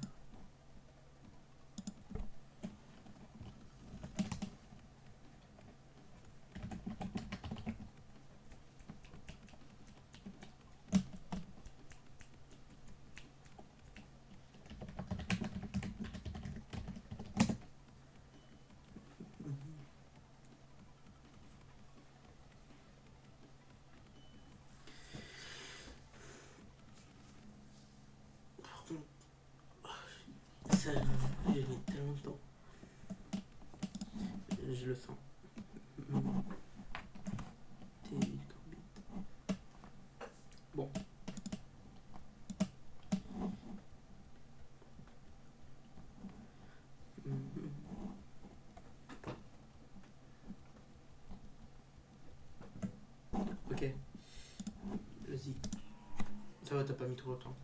Speaker 1: Par contre, ça, j'ai mis tellement de temps. Je le sens. Bon. Ok. Vas-y. Ça va, t'as pas mis trop longtemps.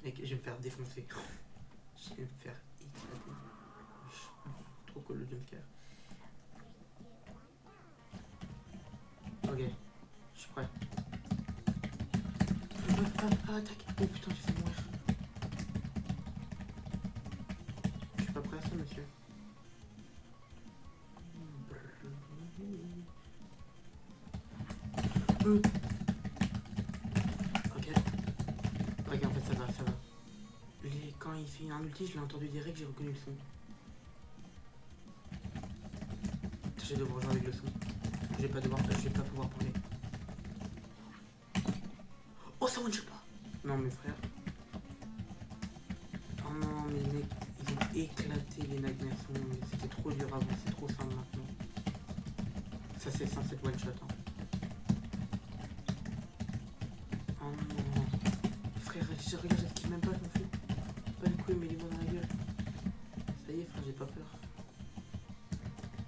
Speaker 1: Mec, je vais me faire défoncer. Je vais me faire éclater. Trop cool le jumpscare. Ok, je suis prêt. Attaque. Oh putain, j'ai fait mourir. Je suis pas prêt à ça, monsieur. Ok. Ok, en fait, ça va, ça va. Quand il fait un ulti, je l'ai entendu direct, j'ai reconnu le son. J'ai devoir jouer avec le son. Je vais pas pouvoir parler. Oh, ça one shot pas. Non, mes frères. Oh non, mais les mecs, ils ont éclaté les nightmares. C'était trop dur avant, c'est trop simple maintenant. Ça, c'est censé être one shot. Hein. Oh non. Frère, je regarde, j'esquive même pas, je m'en fous. Pas du coup, mais les mots dans la gueule. Ça y est, frère, j'ai pas peur.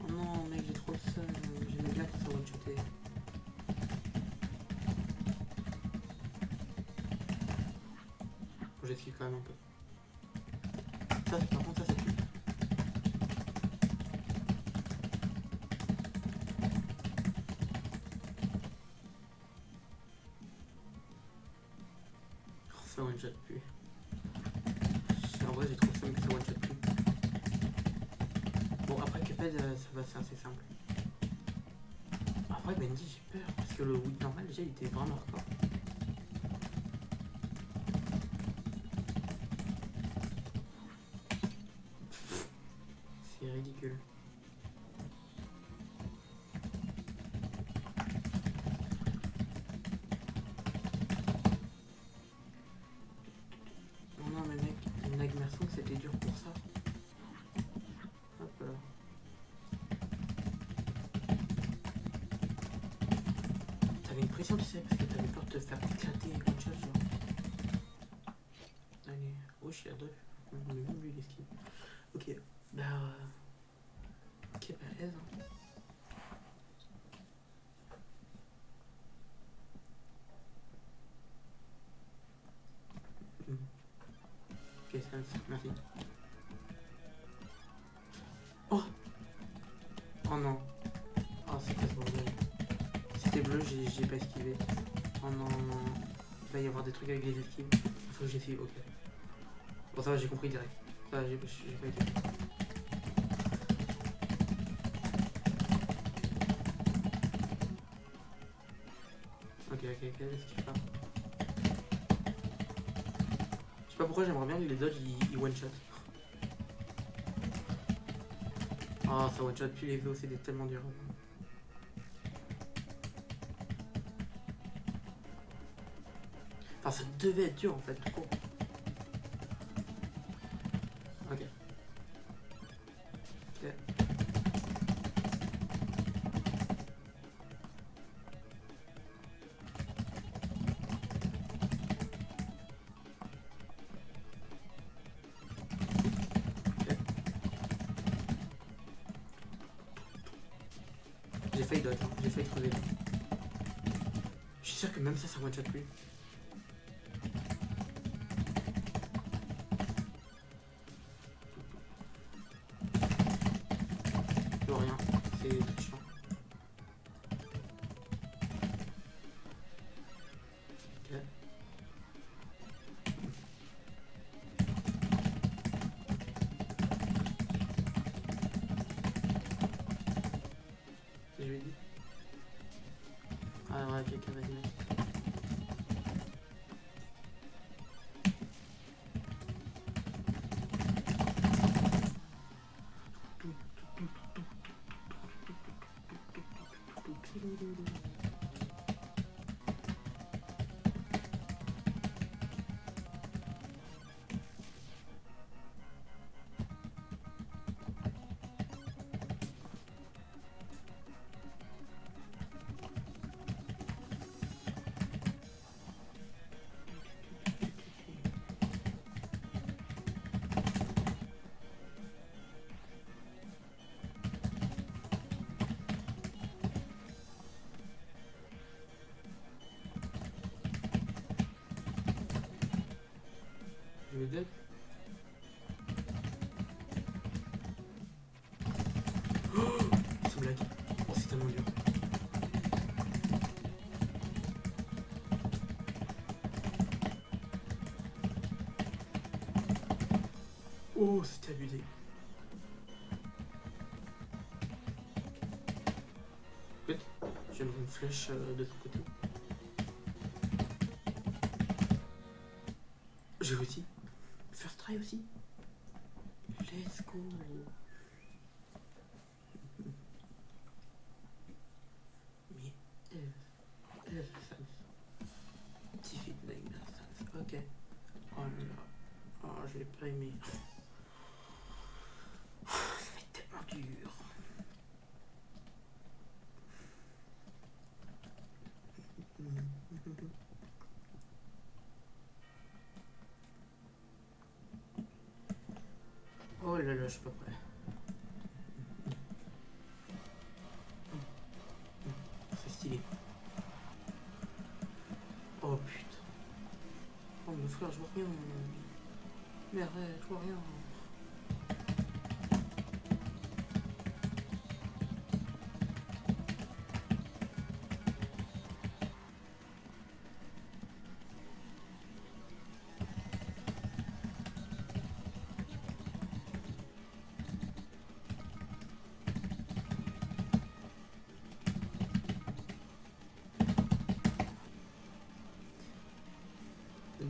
Speaker 1: Oh non, mec, j'ai trop le seum. J'aimais bien quand ça one shotait. Bon, j'esquive quand même un peu. Ça, par contre, ça tue. Oh, ça one shot plus. En vrai, j'ai trop le seum que ça one shot plus. Bon, après Cuphead, ça va, c'est assez simple. Après Bendy, j'ai peur parce que le Wii normal, déjà, il était vraiment hardcore. C'est ridicule. Non, mais mec, une Nightmare Song, c'était dur pour ça. Hop là. T'avais une pression, tu sais, parce que t'avais peur de te faire éclater une chose, genre. Allez, oh, je suis à deux. On a même vu l'esquive. Ok, bah. Ok, bah, aise, hein. Ok, ça, merci. Oh! Oh non. Oh, c'est pas ce bordel. C'était bleu, j'ai pas esquivé. Oh non. Il va y avoir des trucs avec les esquives. Faut que j'esquive, ok. Bon, ça va, j'ai compris direct. Ça va, j'ai pas été. Ok, esquive pas. Je sais pas pourquoi j'aimerais bien que les dodges ils one shot. Oh, ça one shot plus les VO, c'était tellement dur. Enfin, ça devait être dur en fait, tout court. Ok. Ok. J'ai failli dodge, hein. J'ai failli crever là. Je suis sûr que même ça one shot plus. Non, rien. C'est tout chiant. Ok. Je lui ai dit. Ah ouais, ok, vas-y. dead. Oh, c'est blague. Oh, c'est tellement dur. Oh, c'était abusé. Écoute, j'aimerais une flèche de ton côté. J'ai réussi. First try aussi. Let's go. Mais Defeat Nightmare Sans. Ok. Oh là là. Oh, je l'ai pas aimé. Ça va être tellement dur. Oh là là, je suis pas prêt. C'est stylé. Oh putain. Oh mon frère, je vois rien. Mais arrête, je vois rien.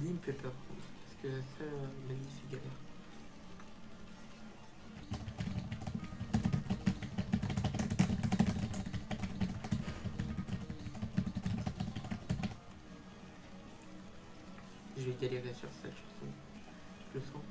Speaker 1: Lui, il me fait peur. Parce que ça, magnifique galère. Je vais galérer sur cette chanson. Je le sens.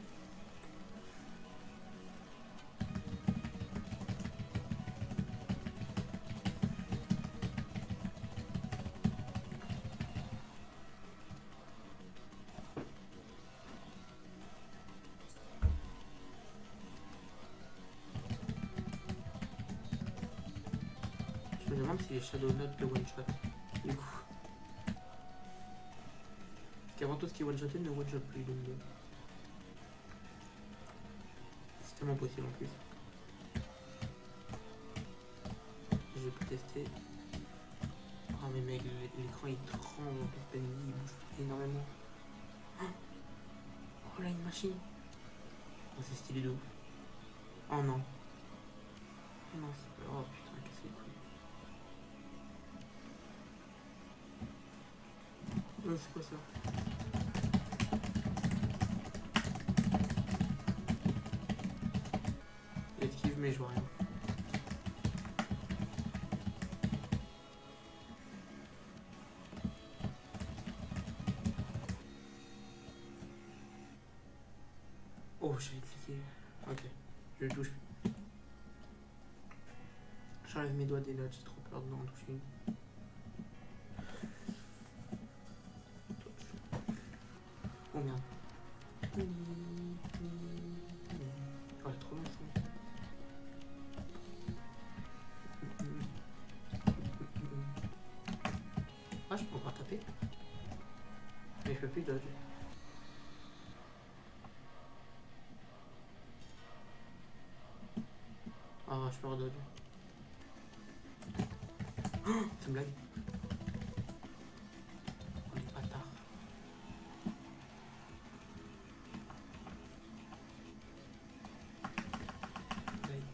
Speaker 1: Je me demande si les Shadow Note le one shot. Du coup. Parce qu'avant tout ce qui est one shoté ne one shot plus. Donc c'est tellement possible en plus. J'ai pu tester. Oh mais mec, l'écran il tremble en pleine vie, il bouge énormément. Oh là, une machine. Oh, c'est stylé de ouf. Oh non. Oh non, c'est... Oh putain, qu'est-ce qu'il est cool. C'est quoi ça? Esquive, mais je vois rien. Oh, j'ai cliqué. Ok, je touche plus. J'enlève mes doigts des notes, j'ai trop peur de en toucher une. Oh merde. Ouais, trop bien ça. Ah, je peux encore taper. Mais je peux plus dodge. Ah, je peux redodge. Oh, c'est une blague. Oh, les bâtards. Blague.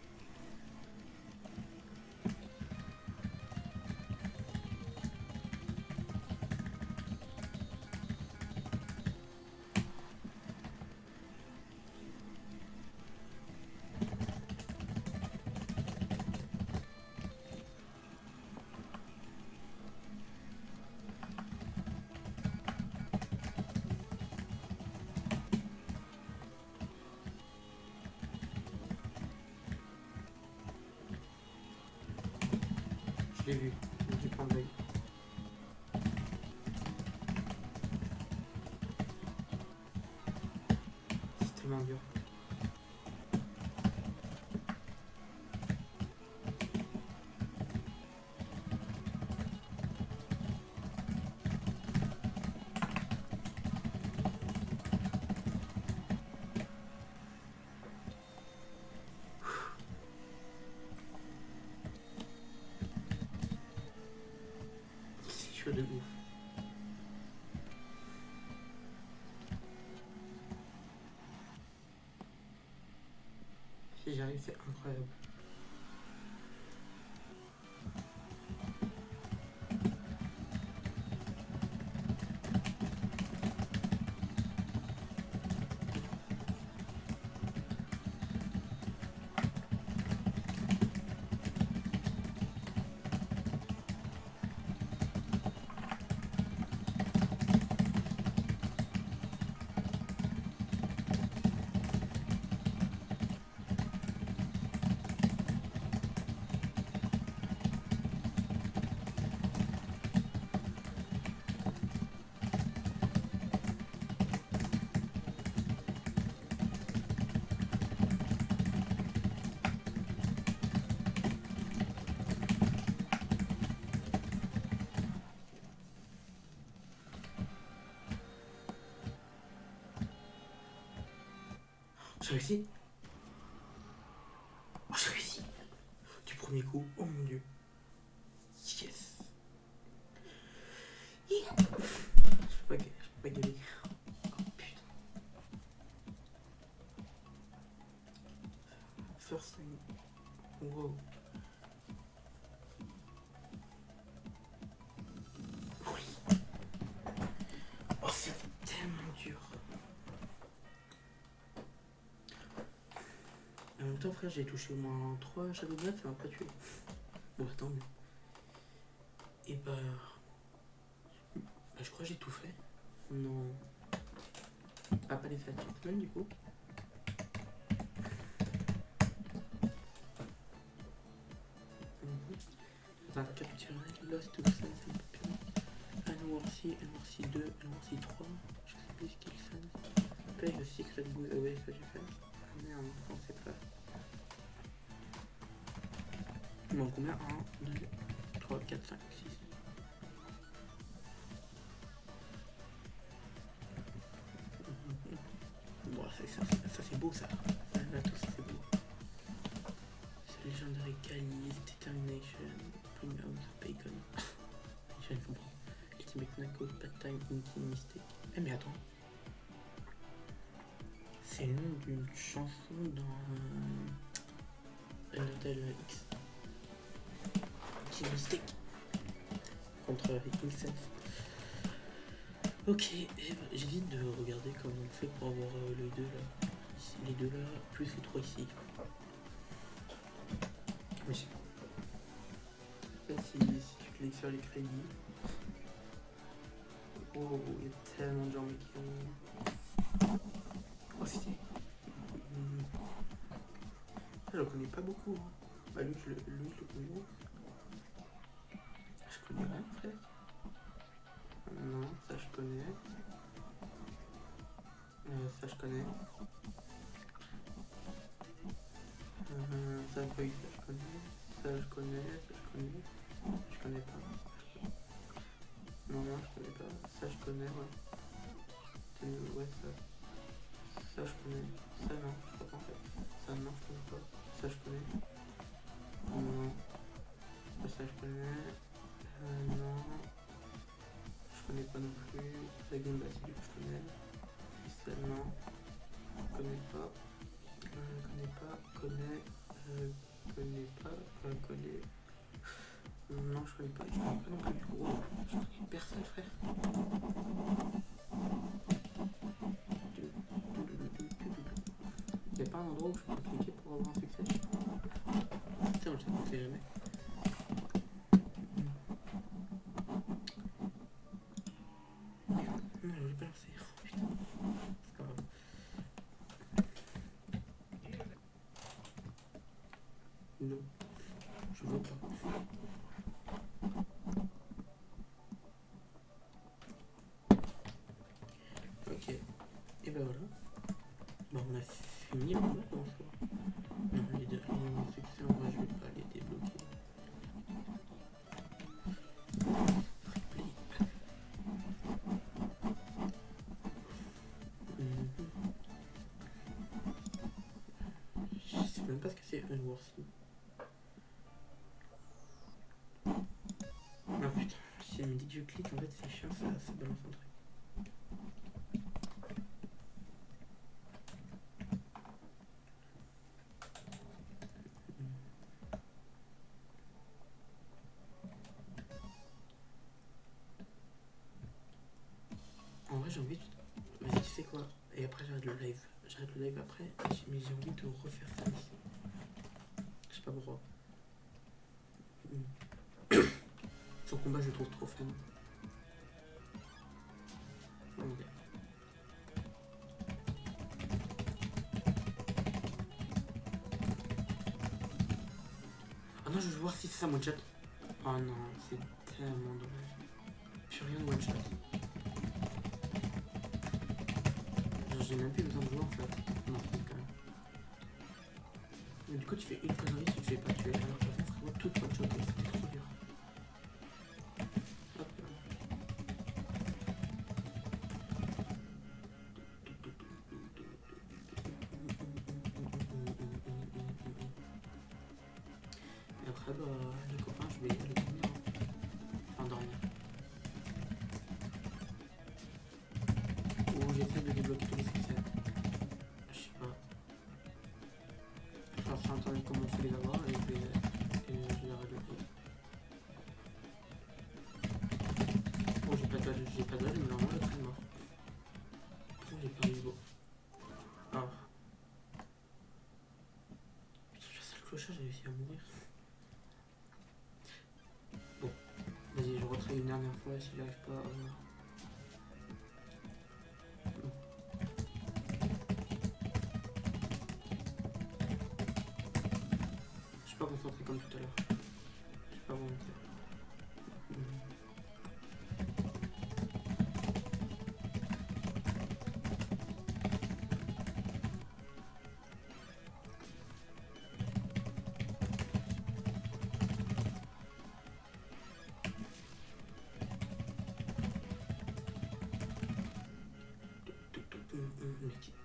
Speaker 1: Je l'ai vu. J'ai plein de blagues. C'est tellement dur. jeu de ouf. Si j'arrive, c'est incroyable. J'ai réussi. Oh, j'ai réussi. Du premier coup. Oh mon dieu. Yes. Yeah. Je peux pas gueuler. Oh putain. First time. Wow. Oui. Oh, c'est tellement dur. En même temps, frère, j'ai touché au moins 3 Shadow Black, ça m'a pas tué. Bon, bah, tant mieux. Et bah, je crois que j'ai tout fait. Non. Ah, pas les achievements du coup. Attends, capturer Lost to Sense and Papyrus. Unworthy, Unworthy 2, Unworthy 3. Je sais plus ce qu'il fait. Play the Secret Goes Away, ça j'ai fait. Ah merde, on sait pas. Bon, combien 1, 2, 3, 4, 5, 6. Bon, ça c'est beau ça. Là, tout ça c'est beau. C'est Legendary Calice, Determination, Bring Out the Bacon. Je ne comprends. Ultimate Nako, Bad Time, Inky, Mistake. Eh mais attends. C'est le nom d'une chanson dans Undertale X. Inky, Mistake. Contre Incense. Ok, j'évite de regarder comment on fait pour avoir les deux là. Ici, les deux là, plus les trois ici. Oui. Si tu cliques sur les crédits. Oh, il y a tellement de gens qui ont. Oh, c'était. Je le connais pas beaucoup. Hein. Bah, lui, je le connais. Je connais rien, frère. Non, ça je connais. Ça je connais. Ça, oui, ça je connais. Ça je connais. Ça je connais. Je connais pas. Non, je connais pas. Ça je connais, ouais. Ouais, ça je connais. Ça non, je crois pas en fait. Ça non, je connais pas. Ça je connais. Non. Ça je connais. Non. Je connais pas non plus. La Game Bass, du coup je connais. Et ça non. Je connais pas. Connais pas. Non, je connais pas. Je connais pas non plus. Oh, je connais personne, frère. Y'a pas un endroit où je peux cliquer pour avoir un succès? Putain, je ne sais jamais. Non, je vais pas lancer. Oh, putain. C'est pas grave. Non, je veux pas. Ok. Et ben voilà. Bah on a fini le combat en soi. Non, les deux succès, en vrai je vais pas les débloquer. Je sais même pas ce que c'est Unworthy. Ah putain, si il me dit que je clique, en fait c'est chiant, ça balance un truc. En vrai j'ai envie de... Vas-y, tu sais quoi? Et après j'arrête le live. J'arrête le live après, mais j'ai envie de refaire ça ici. Je sais pas pourquoi. Son combat je le trouve trop fun. Ok. Ah non, je veux voir si c'est ça mon chat. Oh non, c'est tellement dommage. Plus rien de one shot. Genre, j'ai même plus besoin de jouer en fait. Non, quand même. Mais du coup, tu fais une connerie si tu fais pas tuer. Alors que ça fait vraiment toute one shot et c'était trop dur. Hop là. Et après, bah, les copains, je vais aller dormir. Enfin, dormir. Ou j'essaie de débloquer tous les succès. Je sais pas. Je leur ferai entendre comment on fait les avoir et je vais arrêter le truc. Oh, j'ai pas de dodge, mais normalement le train est mort. Putain, j'ai perdu le beau. Ah. Putain, j'ai ça le clochard, j'ai réussi à mourir. Bon, vas-y, je retry une dernière fois si j'arrive pas à... Je suis pas concentré comme tout à l'heure. Je suis pas volontaire.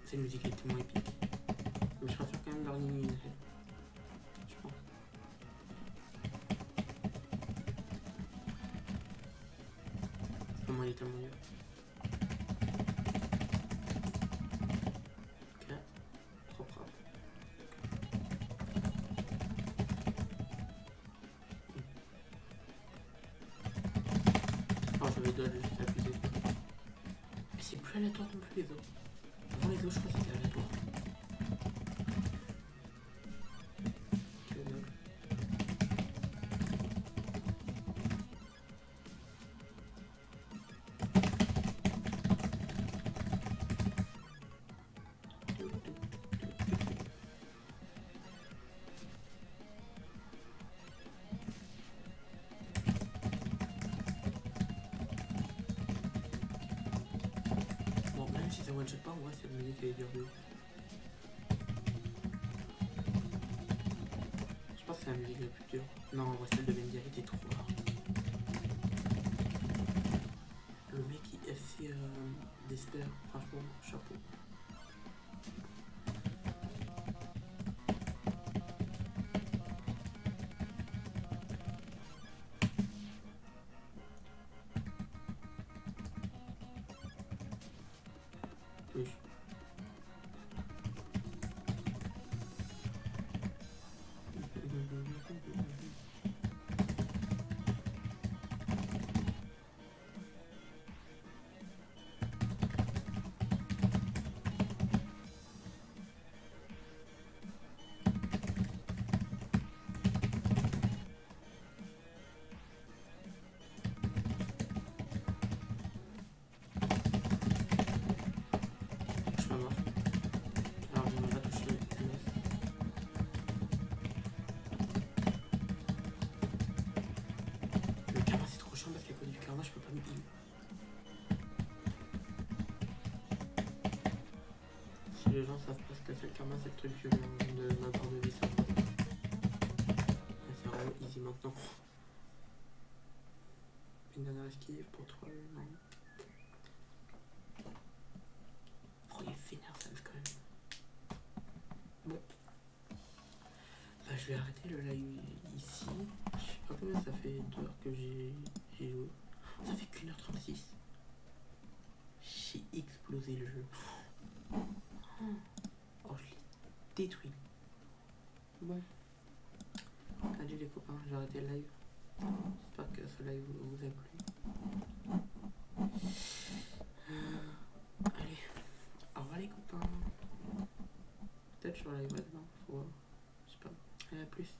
Speaker 1: Cette musique est tellement épique. Mais je préfère quand même Burning in Hell. Je pense. Comment il est tellement mieux. Ok. Trop propre. Oh, j'avais dodge, j'ai abusé. Mais c'est plus aléatoire non plus les os. Avant les os, je crois que c'était aléatoire. Bon, même si ça one shot pas, en vrai, cette musique elle est dure de ouf. Je pense que c'est la musique la plus dure. Non, en vrai, celle de Bendy, elle était trop rare. Le mec qui FC d'Esper, franchement, chapeau. Oui. Je suis pas mort. Alors, je n'ai pas touché le MS. Le karma, c'est trop chiant parce qu'à cause du karma, je peux pas me heal. Si les gens savent pas ce que c'est le karma, c'est le truc violent de ma barre de vie. C'est vraiment easy maintenant. Une dernière esquive pour 3 non. Oh, il est vénère, ça quand même. Bon. Bah, je vais arrêter le live ici. Je sais pas combien ça fait d'heures que j'ai joué. 1h36. J'ai explosé le jeu. Oh, je l'ai détruit. Bon. Allez les copains, j'ai arrêté le live. J'espère que ce live vous a plu. Allez, au revoir les copains. Peut-être sur live demain, faut voir. Je sais pas. Allez, à plus.